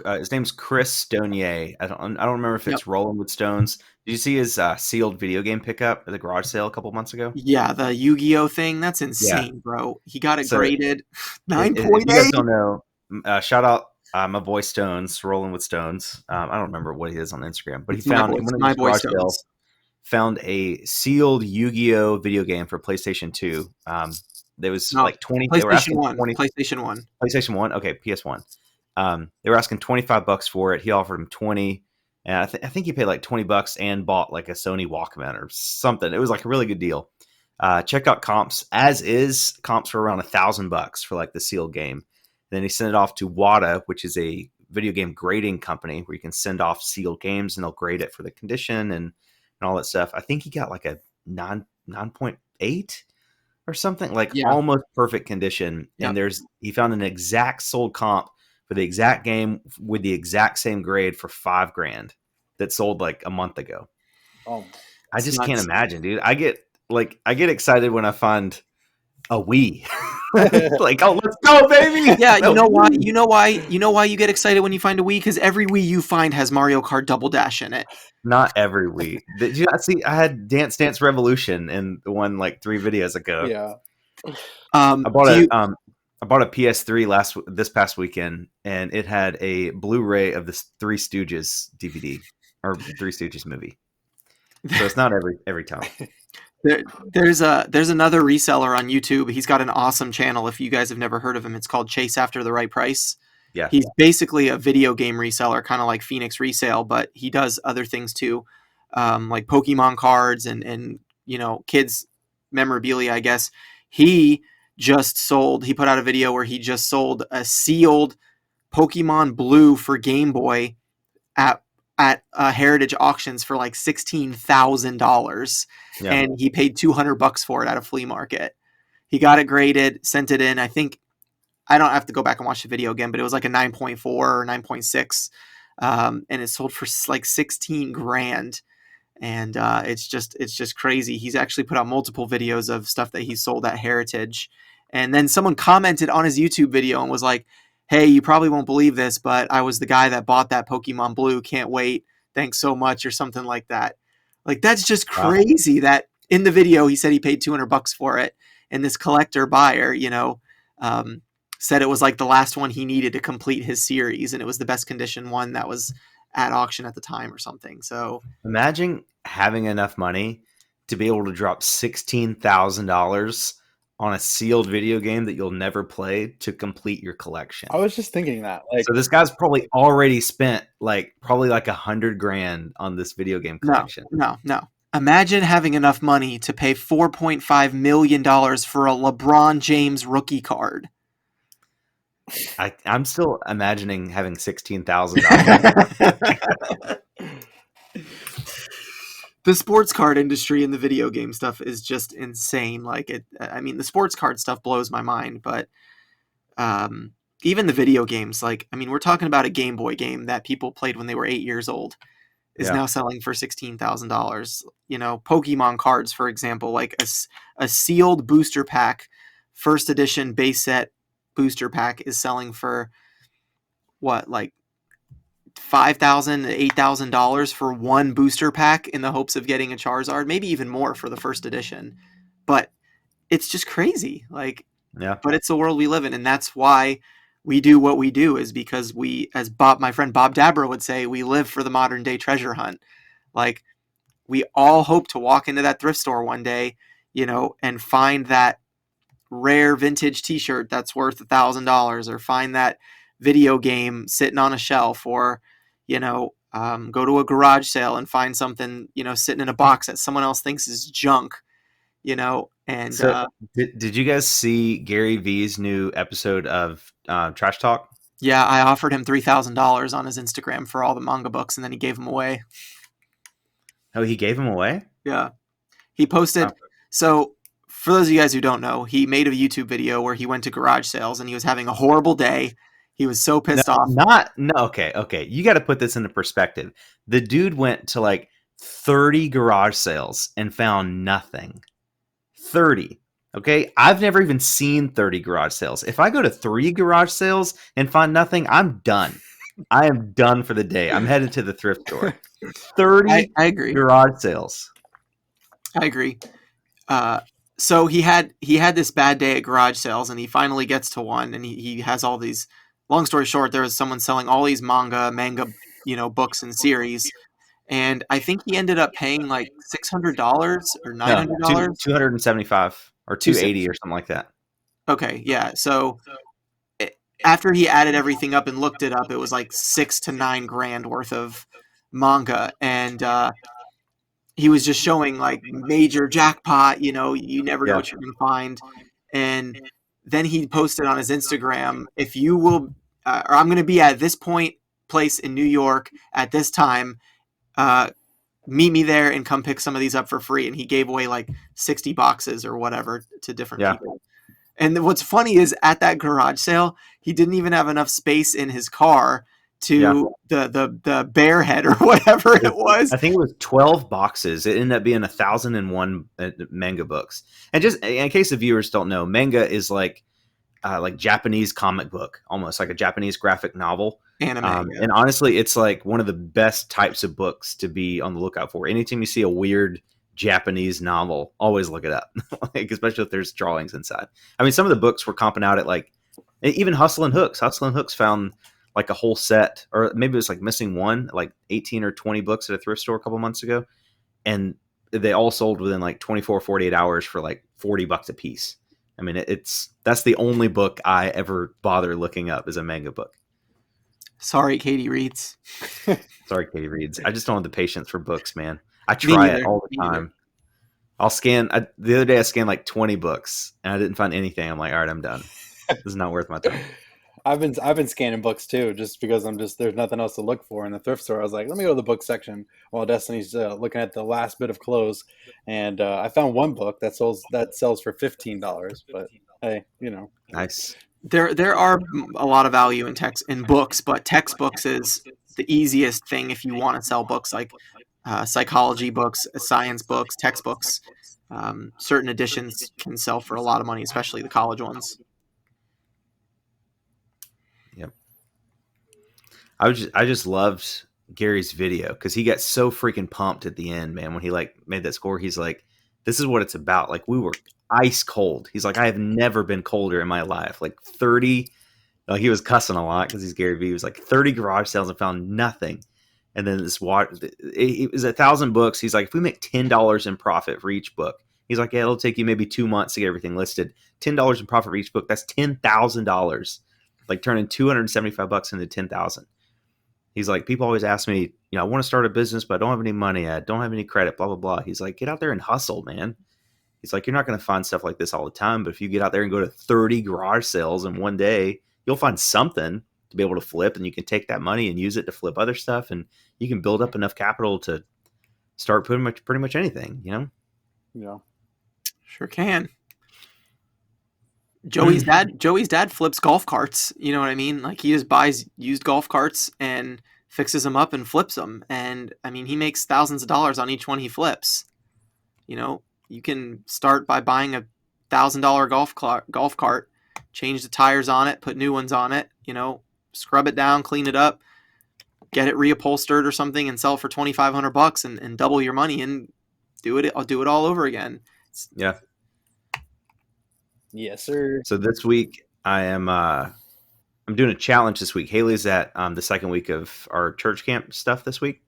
his name's Chris Stonier. I don't remember if it's Rolling with Stones. Did you see his sealed video game pickup at the garage sale a couple months ago? Yeah, the Yu-Gi-Oh thing. That's insane, bro. He got it graded 9.8. If you guys don't know, shout out my boy Stones, Rolling with Stones. I don't remember what he is on Instagram, but he found a sealed Yu-Gi-Oh video game for PlayStation 2. There was like 20. They were asking PlayStation 1. PlayStation 1. Okay, PS1. They were asking $25 for it. He offered him 20, and I think he paid like $20 and bought like a Sony Walkman or something. It was like a really good deal. Check out comps. As is, comps for around $1,000 for like the sealed game. Then he sent it off to WADA, which is a video game grading company where you can send off sealed games and they'll grade it for the condition and all that stuff. I think he got like a 9.8 or something, like almost perfect condition. Yep. And he found an exact sold comp for the exact game with the exact same grade for $5,000 that sold like a month ago. Oh, I just can't imagine, dude. I get excited when I find a Wii. Like, oh, let's go, baby. Yeah, you know why? You know why you get excited when you find a Wii? Because every Wii you find has Mario Kart Double Dash in it. Not every Wii. Did you not see? I had Dance Dance Revolution in the one like 3 videos ago. Yeah. I bought a PS3 this past weekend, and it had a Blu-ray of the Three Stooges DVD or Three Stooges movie. So it's not every time. There's another reseller on YouTube. He's got an awesome channel. If you guys have never heard of him, it's called Chase After the Right Price. Yeah. He's basically a video game reseller, kind of like Phoenix Resale, but he does other things too, like Pokemon cards and kids memorabilia, I guess. He put out a video where he just sold a sealed Pokemon Blue for Game Boy at Heritage Auctions for like $16,000, and he paid $200 for it at a flea market. He got it graded, sent it in. I think, I don't have to go back and watch the video again, but it was like a 9.4 or 9.6, and it sold for like $16,000. And it's just crazy. He's actually put out multiple videos of stuff that he sold at Heritage, and then someone commented on his YouTube video and was like, "Hey, you probably won't believe this, but I was the guy that bought that Pokemon Blue. Can't wait. Thanks so much," or something like that. Like, that's just crazy. Wow. That in the video he said he paid $200 for it, and this collector buyer, said it was like the last one he needed to complete his series, and it was the best condition one that was at auction at the time or something. So imagine having enough money to be able to drop $16,000 on a sealed video game that you'll never play to complete your collection. I was just thinking that. So this guy's probably already spent probably like $100,000 on this video game collection. No. Imagine having enough money to pay $4.5 million for a LeBron James rookie card. I'm still imagining having $16,000. The sports card industry and the video game stuff is just insane. Like I mean, the sports card stuff blows my mind, but even the video games, like, I mean, we're talking about a Game Boy game that people played when they were 8 years old is Yeah. now selling for $16,000. You know, Pokemon cards, for example, like a sealed booster pack, first edition base set booster pack is selling for what, like $5,000 to $8,000 for one booster pack in the hopes of getting a Charizard, maybe even more for the first edition. But it's just crazy. Like, Yeah. but it's the world we live in, and that's why we do what we do, is because we, as my friend Bob Dabra would say, we live for the modern day treasure hunt. Like, we all hope to walk into that thrift store one day, you know, and find that rare vintage t-shirt that's worth $1,000, or find that video game sitting on a shelf, or, you know, go to a garage sale and find something, you know, sitting in a box that someone else thinks is junk, you know. And So did you guys see Gary V's new episode of Trash Talk? yeah, I offered him $3,000 on his Instagram for all the manga books, and then he gave them away. Oh, he gave him away? Yeah. He posted. Oh. So, for those of you guys who don't know, he made a YouTube video where he went to garage sales and he was having a horrible day. He was so pissed off. Okay. You got to put this into perspective. The dude went to like 30 garage sales and found nothing. 30. Okay. I've never even seen 30 garage sales. If I go to 3 garage sales and find nothing, I'm done. I am done for the day. I'm headed to the thrift store. 30 I agree. garage sales. I agree. So he had this bad day at garage sales, and he finally gets to one, and he has all these. Long story short, there was someone selling all these manga, you know, books and series, and I think he ended up paying like $600 or $900. 275 or 280 or something like that. Okay, yeah. So after he added everything up and looked it up, it was like $6 to $9 grand worth of manga, and he was just showing like major jackpot. You know, you never know what you're gonna find. And then he posted on his Instagram, "If you will, or I'm gonna be at this place in New York at this time. Meet me there and come pick some of these up for free." And he gave away like 60 boxes or whatever to different people. And what's funny is at that garage sale, he didn't even have enough space in his car to the bear head or whatever it was. I think it was 12 boxes. It ended up being 1,001 manga books. And just in case the viewers don't know, manga is like Japanese comic book, almost like a Japanese graphic novel. Anime. And honestly, it's like one of the best types of books to be on the lookout for. Anytime you see a weird Japanese novel, always look it up, like, especially if there's drawings inside. I mean, some of the books were comping out at like even Hustle and Hooks. Hustle and Hooks found like a whole set, or maybe it was like missing one, like 18 or 20 books at a thrift store a couple months ago. And they all sold within like 24, 48 hours for like $40 a piece. I mean, that's the only book I ever bother looking up is a manga book. Sorry, Katie reads. Sorry, Katie reads. I just don't have the patience for books, man. I try it all the time. I'll scan. The other day I scanned like 20 books and I didn't find anything. I'm like, all right, I'm done. This is not worth my time. I've been scanning books too, just because there's nothing else to look for in the thrift store. I was like, let me go to the book section while Destiny's looking at the last bit of clothes, and I found one book that sells for $15. But hey, you know, nice. There are a lot of value in books, but textbooks is the easiest thing if you want to sell books like psychology books, science books, textbooks. Certain editions can sell for a lot of money, especially the college ones. Yep. I just loved Gary's video because he got so freaking pumped at the end, man. When he like made that score, he's like, "This is what it's about." Like, we were ice cold. He's like, "I have never been colder in my life." Like 30, like he was cussing a lot because he's Gary Vee. He was like 30 garage sales and found nothing. And then it was 1,000 books. He's like, if we make $10 in profit for each book, he's like, yeah, it'll take you maybe 2 months to get everything listed. $10 in profit for each book. That's $10,000. Like turning $275 into 10,000. He's like, people always ask me, I want to start a business, but I don't have any money. I don't have any credit, blah, blah, blah. He's like, get out there and hustle, man. He's like, you're not going to find stuff like this all the time, but if you get out there and go to 30 garage sales in one day, you'll find something to be able to flip, and you can take that money and use it to flip other stuff, and you can build up enough capital to start pretty much anything, you know? Yeah. Sure can. Joey's dad flips golf carts. You know what I mean? Like he just buys used golf carts and fixes them up and flips them. And I mean, he makes thousands of dollars on each one he flips. You know, you can start by buying a $1,000 golf cart, change the tires on it, put new ones on it. You know, scrub it down, clean it up, get it reupholstered or something, and sell it for $2,500 and double your money and do it. I'll do it all over again. Yeah. Yes, sir. So this week I'm doing a challenge this week. Haley's at the second week of our church camp stuff this week.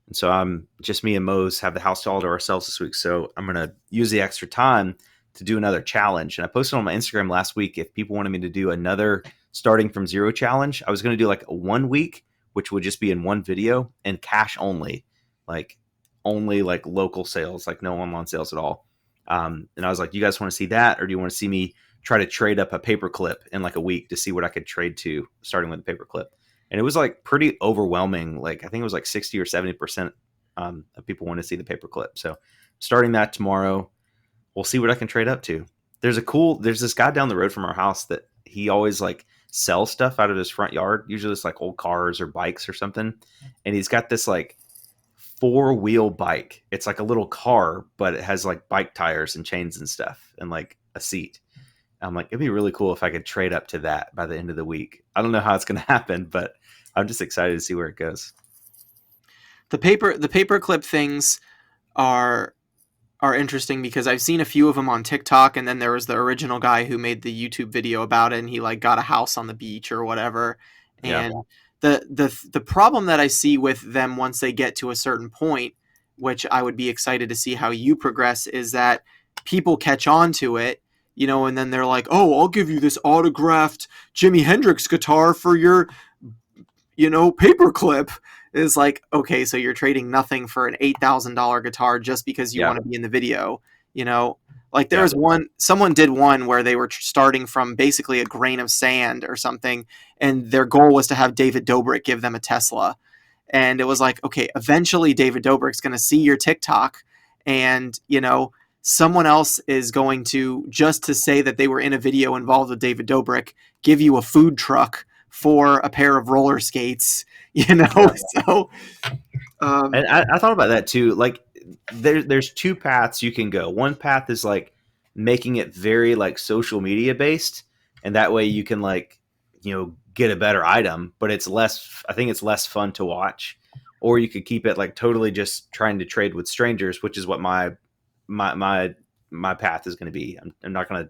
And so I'm just me and Mose have the house all to ourselves this week. So I'm going to use the extra time to do another challenge. And I posted on my Instagram last week if people wanted me to do another starting from zero challenge. I was going to do like a 1 week, which would just be in one video and cash only, like only like local sales, like no online sales at all. And I was like, you guys want to see that? Or do you want to see me try to trade up a paperclip in like a week to see what I could trade to starting with a paperclip? And it was like pretty overwhelming. Like I think it was like 60 or 70% of people want to see the paperclip. So starting that tomorrow, we'll see what I can trade up to. There's this guy down the road from our house that he always like sells stuff out of his front yard. Usually it's like old cars or bikes or something. And he's got this like 4-wheel bike. It's like a little car, but it has like bike tires and chains and stuff and like a seat. I'm like, it'd be really cool if I could trade up to that by the end of the week. I don't know how it's going to happen, but I'm just excited to see where it goes. The paperclip things are interesting because I've seen a few of them on TikTok, and then there was the original guy who made the YouTube video about it, and he like got a house on the beach or whatever. And the problem that I see with them once they get to a certain point, which I would be excited to see how you progress, is that people catch on to it, you know, and then they're like, oh, I'll give you this autographed Jimi Hendrix guitar for your, you know, paperclip. Is like, okay, so you're trading nothing for an $8,000 guitar just because you want to be in the video, you know? Like there was someone did one where they were starting from basically a grain of sand or something, and their goal was to have David Dobrik give them a Tesla. And it was like, okay, eventually David Dobrik's going to see your TikTok, and, you know, someone else is going to, just to say that they were in a video involved with David Dobrik, give you a food truck for a pair of roller skates, you know? So, and I thought about that too. Like there's two paths you can go. One path is like making it very like social media based. And that way you can like, you know, get a better item, but I think it's less fun to watch. Or you could keep it like totally just trying to trade with strangers, which is what my path is going to be. I'm not going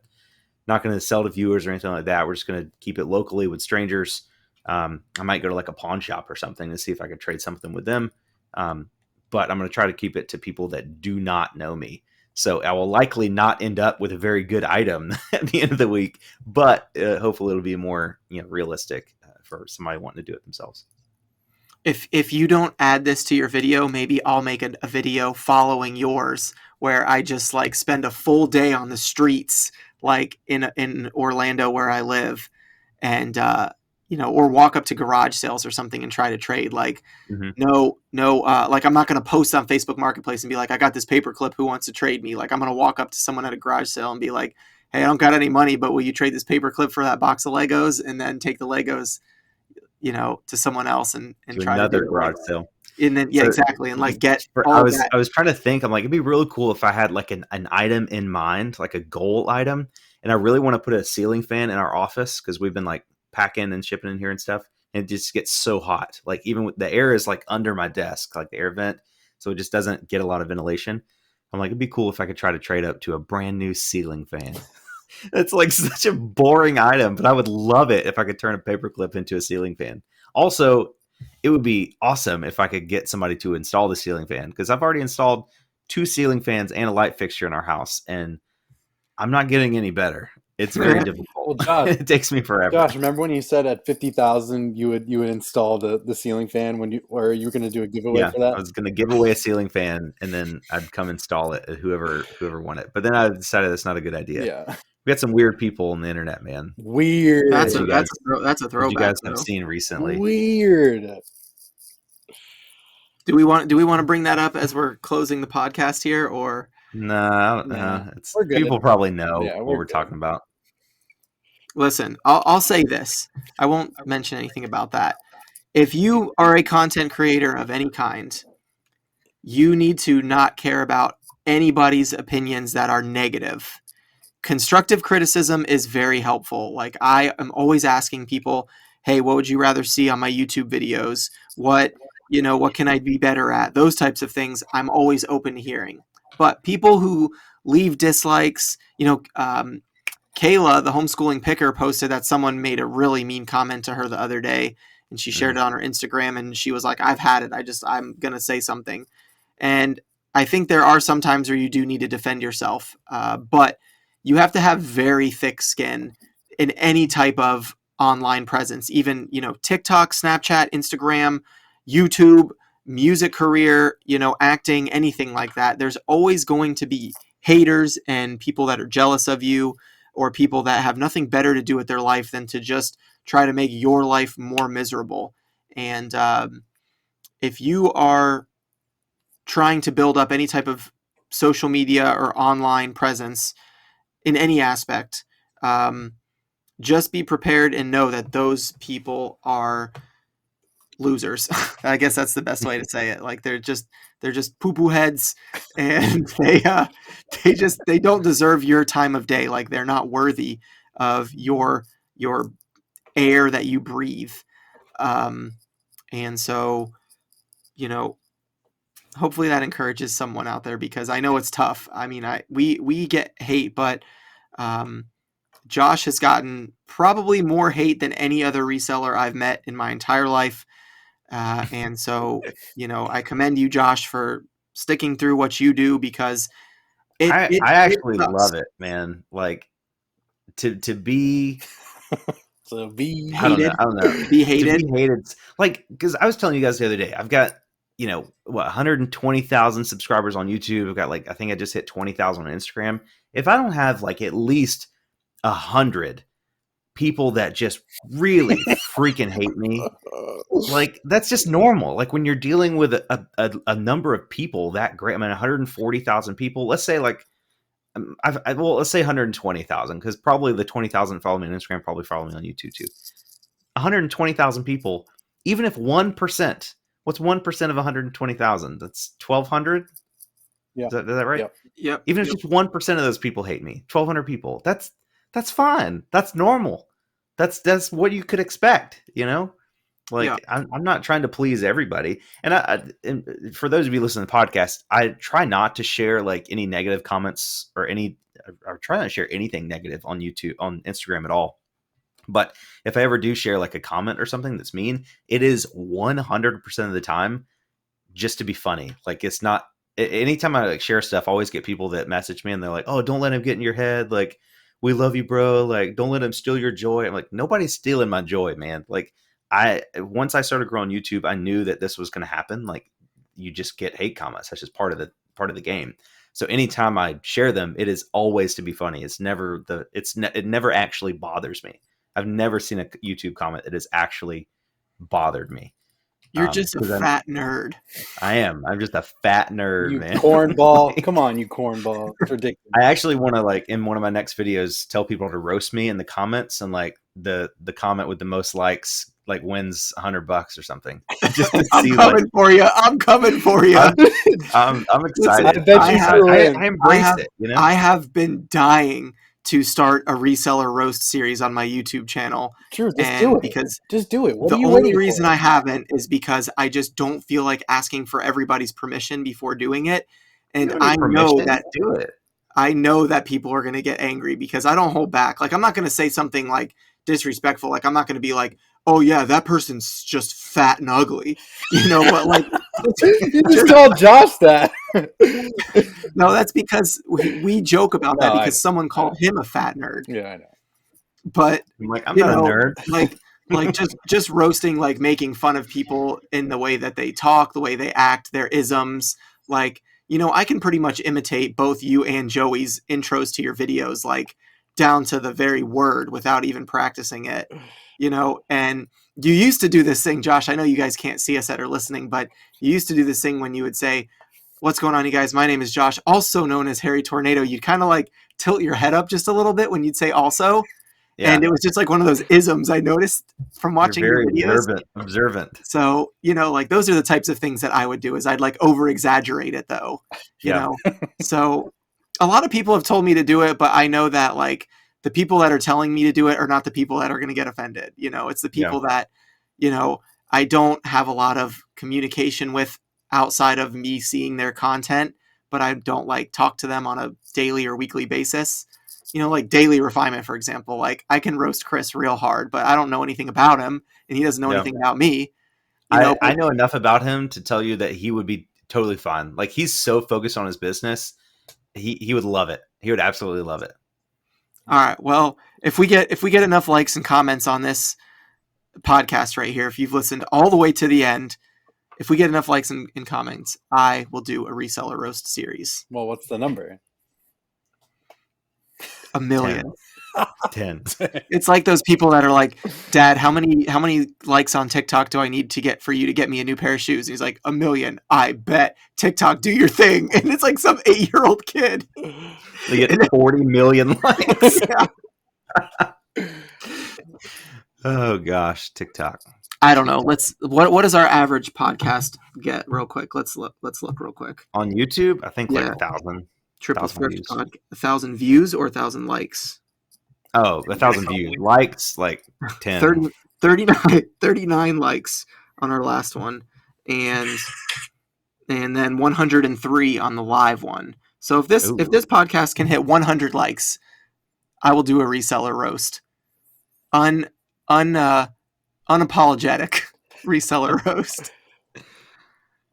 to sell to viewers or anything like that. We're just going to keep it locally with strangers. I might go to like a pawn shop or something to see if I could trade something with them. But I'm going to try to keep it to people that do not know me. So I will likely not end up with a very good item at the end of the week, but hopefully it'll be more, you know, realistic for somebody wanting to do it themselves. If you don't add this to your video, maybe I'll make a video following yours where I just like spend a full day on the streets, like in Orlando where I live, and you know, or walk up to garage sales or something and try to trade. Like, like I'm not going to post on Facebook Marketplace and be like, I got this paperclip, who wants to trade me? Like, I'm going to walk up to someone at a garage sale and be like, hey, I don't got any money, but will you trade this paperclip for that box of Legos? And then take the Legos, you know, to someone else and try another to do garage sale. And then, exactly. And like I was trying to think, I'm like, it'd be really cool if I had like an item in mind, like a goal item. And I really want to put a ceiling fan in our office because we've been like packing and shipping in here and stuff. And it just gets so hot. Like even with the air is like under my desk, like the air vent. So it just doesn't get a lot of ventilation. I'm like, it'd be cool if I could try to trade up to a brand new ceiling fan. It's like such a boring item, but I would love it if I could turn a paperclip into a ceiling fan. Also, it would be awesome if I could get somebody to install the ceiling fan, because I've already installed 2 ceiling fans and a light fixture in our house, and I'm not getting any better. It's very difficult. Well, Josh, it takes me forever. Josh, remember when you said at 50,000 you would install the ceiling fan or you were going to do a giveaway for that? I was going to give away a ceiling fan and then I'd come install it at whoever won it. But then I decided that's not a good idea. Yeah. We got some weird people on the internet, man. Weird. That's a throwback. You guys have seen recently. Weird. Do we want to bring that up as we're closing the podcast here, or Nah, it's we're good. people probably know Yeah, what we're we're good. talking about. listen? I'll say this. I won't mention anything about that. If you are a content creator of any kind, you need to not care about anybody's opinions that are negative. Constructive criticism is very helpful. Like, I am always asking people, hey, what would you rather see on my YouTube videos? What can I be better at? Those types of things I'm always open to hearing. But people who leave dislikes, Kayla, the homeschooling picker, posted that someone made a really mean comment to her the other day, and she shared it on her Instagram, and she was like, I've had it. I'm going to say something. And I think there are some times where you do need to defend yourself, but you have to have very thick skin in any type of online presence, even, TikTok, Snapchat, Instagram, YouTube, music career, acting, anything like that. There's always going to be haters and people that are jealous of you, or people that have nothing better to do with their life than to just try to make your life more miserable. And if you are trying to build up any type of social media or online presence in any aspect, just be prepared and know that those people are losers. I guess that's the best way to say it. Like, they're just poo-poo heads, and they don't deserve your time of day. Like, they're not worthy of your air that you breathe. And so, hopefully that encourages someone out there, because I know it's tough. I mean, we get hate, but Josh has gotten probably more hate than any other reseller I've met in my entire life. And so, I commend you, Josh, for sticking through what you do, because I actually sucks. love it, man. Like to be So be Hated. I don't know. Be hated. To be hated. Like, because I was telling you guys the other day, I've got, 120,000 subscribers on YouTube. I've got I think I just hit 20,000 on Instagram. If I don't have at least 100 people that just really freaking hate me, that's just normal. Like, when you're dealing with a number of people that great, 140,000 people, let's say let's say 120,000, because probably the 20,000 follow me on Instagram probably follow me on YouTube too. 120,000 people, even if 1%, what's 1% of 120,000? That's 1,200. Yeah. Is that right? Yep. Even if just 1% of those people hate me, 1,200 people, that's fine. That's normal. That's what you could expect, I'm not trying to please everybody. And for those of you listening to the podcast, I try not to share any negative comments or try not to share anything negative on YouTube, on Instagram at all. But if I ever do share a comment or something that's mean, it is 100% of the time just to be funny. It's not, anytime I share stuff, I always get people that message me and they're like, oh, don't let him get in your head. We love you, bro. Don't let him steal your joy. I'm like, nobody's stealing my joy, man. Once I started growing YouTube, I knew that this was going to happen. You just get hate comments. That's just part of the game. So anytime I share them, it is always to be funny. It's never it never actually bothers me. I've never seen a YouTube comment that has actually bothered me. You're just a fat nerd. I am. I'm just a fat nerd, you man. Cornball. Come on, you cornball. It's ridiculous. I actually want to in one of my next videos tell people to roast me in the comments, and the comment with the most likes wins $100 or something. Just to see, I'm coming for you. I'm coming for you. I'm excited. I bet you I embrace it. I have been dying to start a reseller roast series on my YouTube channel. Sure, just do it. Because just do it. What the only reason I haven't is because I just don't feel like asking for everybody's permission before doing it. And I know that do it. I know that people are going to get angry, because I don't hold back. I'm not going to say something disrespectful. I'm not going to be like, oh yeah, that person's just fat and ugly, but you just told Josh that. No, that's because we joke about that, because someone called him a fat nerd. Yeah, I know. But I'm I'm not a nerd. Just roasting, making fun of people in the way that they talk, the way they act, their isms. I can pretty much imitate both you and Joey's intros to your videos. down to the very word without even practicing it, and you used to do this thing, Josh. I know you guys can't see us that are listening, but you used to do this thing when you would say, "What's going on, you guys? My name is Josh, also known as Harry Tornado." You'd kind of like tilt your head up just a little bit when you'd say "also." Yeah. And it was just like one of those isms I noticed from watching your videos. Observant. So, like those are the types of things that I would do is I'd like over exaggerate it though, you know? So a lot of people have told me to do it, but I know that like the people that are telling me to do it are not the people that are going to get offended. It's the people that, I don't have a lot of communication with outside of me seeing their content, but I don't like talk to them on a daily or weekly basis. Like Daily Refinement, for example, like I can roast Chris real hard, but I don't know anything about him and he doesn't know anything about me. I know enough about him to tell you that he would be totally fine. Like he's so focused on his business. He would love it. He would absolutely love it. All right. Well, if we get enough likes and comments on this podcast right here, if you've listened all the way to the end, if we get enough likes and comments, I will do a reseller roast series. Well, what's the number? 1 million. 10. It's like those people that are like, "Dad, how many likes on TikTok do I need to get for you to get me a new pair of shoes?" And he's like, 1 million. I bet. TikTok, do your thing. And it's like some 8-year-old kid. They get 40 million likes. Oh gosh, TikTok. I don't know. What does our average podcast get real quick? Let's look real quick. On YouTube, I think like 1,000. Triple Thrift Pod, 1,000 views or 1,000 likes? Oh, 1,000 views. Likes, like 10. 39 likes on our last one. And then 103 on the live one. So if this podcast can hit 100 likes, I will do a reseller roast. Unapologetic reseller roast.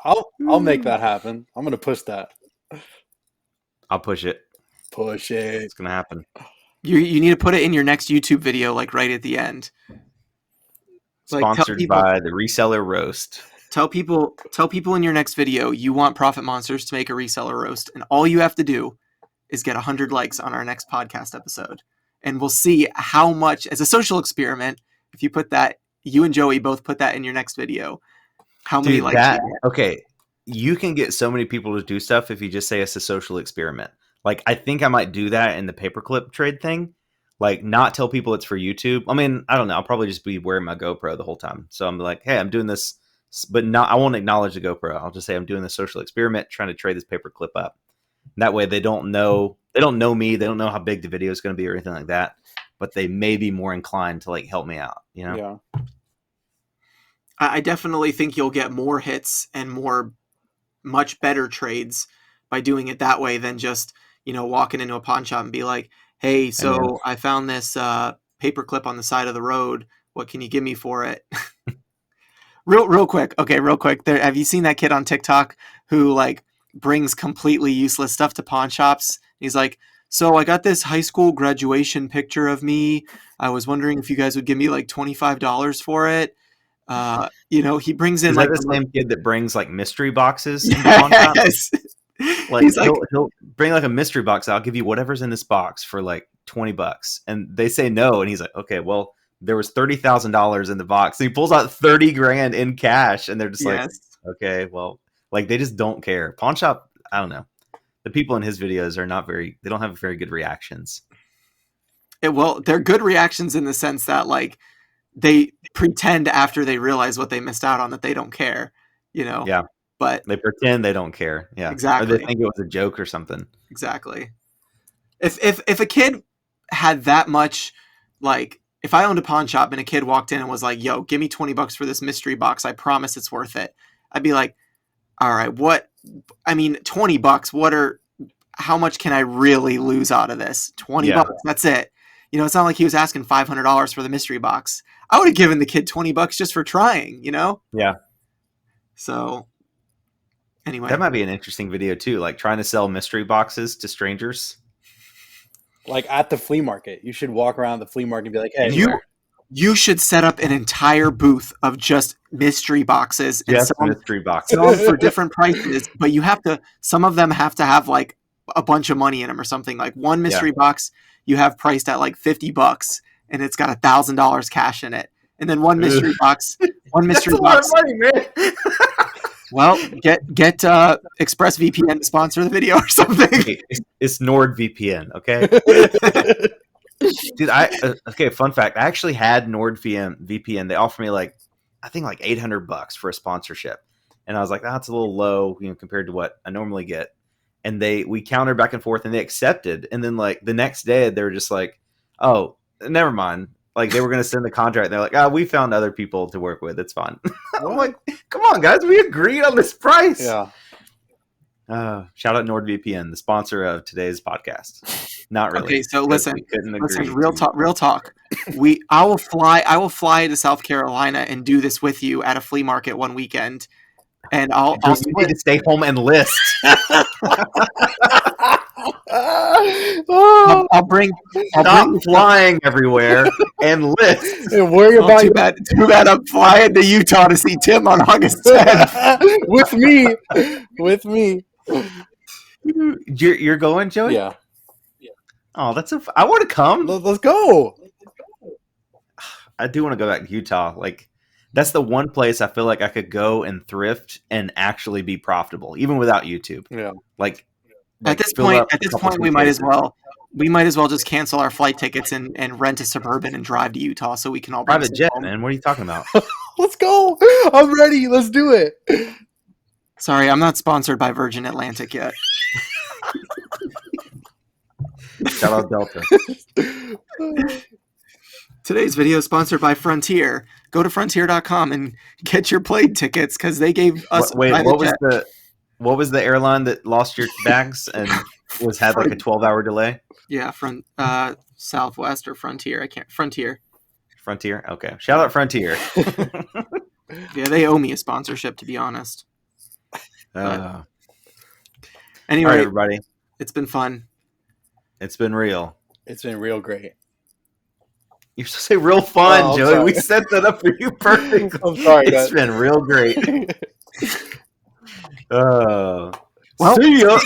I'll make that happen. I'm gonna push that. I'll push it. Push it. It's gonna happen. You need to put it in your next YouTube video, like right at the end. Sponsored by the Reseller Roast. Tell people in your next video you want Profit Monsters to make a reseller roast, and all you have to do is get 100 likes on our next podcast episode, and we'll see how much, as a social experiment, if you put that, you and Joey both put that in your next video, how many likes you get. Okay. You can get so many people to do stuff if you just say it's a social experiment. Like, I think I might do that in the paperclip trade thing. Like, not tell people it's for YouTube. I mean, I don't know. I'll probably just be wearing my GoPro the whole time. So I'm like, hey, I'm doing this, but I won't acknowledge the GoPro. I'll just say I'm doing this social experiment, trying to trade this paperclip up. And that way they don't know me. They don't know how big the video is going to be or anything like that. But they may be more inclined to like help me out, Yeah. I definitely think you'll get more hits and much better trades by doing it that way than just, walking into a pawn shop and be like, "Hey, so I found this paperclip on the side of the road. What can you give me for it?" real quick. Okay, real quick. Have you seen that kid on TikTok who like brings completely useless stuff to pawn shops? He's like, "So I got this high school graduation picture of me. I was wondering if you guys would give me like $25 for it." He brings in is like that the same kid that brings like mystery boxes. Yes. Like he'll bring like a mystery box. I'll give you whatever's in this box for like $20, and they say no, and he's like, okay, well, there was $30,000 in the box. And he pulls out 30 grand in cash, and they're just like, okay, well, like they just don't care. Pawn shop, I don't know. The people in his videos are they don't have very good reactions. They're good reactions in the sense that like they pretend after they realize what they missed out on that they don't care, Yeah. But they pretend they don't care. Yeah. Exactly. Or they think it was a joke or something. Exactly. If a kid had that much, like if I owned a pawn shop and a kid walked in and was like, "Yo, give me $20 for this mystery box. I promise it's worth it." I'd be like, "All right, $20. How much can I really lose out of this? $20. That's it." It's not like he was asking $500 for the mystery box. I would have given the kid $20 just for trying, Yeah. So anyway, that might be an interesting video too, like trying to sell mystery boxes to strangers. Like at the flea market, you should walk around the flea market and be like, "Hey, you should set up an entire booth of just mystery boxes and mystery boxes sell them for different prices. But some of them have to have like a bunch of money in them or something. Like one mystery box you have priced at like $50 and it's got $1,000 cash in it. And then one mystery box, That's a lot of money, man. Well, get ExpressVPN to sponsor the video or something. It's NordVPN, okay? Dude, okay, fun fact. I actually had NordVPN. They offered me like $800 for a sponsorship. And I was like, that's a little low, compared to what I normally get. And we countered back and forth and they accepted. And then like the next day they were just like, oh, never mind. Like they were going to send the contract. They're like, we found other people to work with. It's fine. I'm like, come on, guys. We agreed on this price. Yeah. Shout out NordVPN, the sponsor of today's podcast. Not really. Okay, so listen, real talk. I will fly to South Carolina and do this with you at a flea market one weekend. And I'll need to stay home and list. I'll bring flying everywhere and list. And worry about too bad I'm flying to Utah to see Tim on August 10th. with me. You're going, Joey? Yeah. Oh, I want to come. Let's go. I do want to go back to Utah. Like, that's the one place I feel like I could go and thrift and actually be profitable, even without YouTube. Yeah. Like at this point, we might as well just cancel our flight tickets and rent a Suburban and drive to Utah so we can all private jet, man. What are you talking about? Let's go. I'm ready. Let's do it. Sorry, I'm not sponsored by Virgin Atlantic yet. Shout out Delta. Today's video is sponsored by Frontier. Go to frontier.com and get your plane tickets because they gave us. What was the airline that lost your bags and had like a 12-hour delay? Yeah, Southwest or Frontier. Frontier. Frontier. Okay, shout out Frontier. Yeah, they owe me a sponsorship, to be honest. Anyway, all right, everybody, it's been fun. It's been real. It's been real great. You're supposed to say real fun, Joey. Sorry. We set that up for you perfectly. I'm sorry, guys. It's been real great. Well, see ya.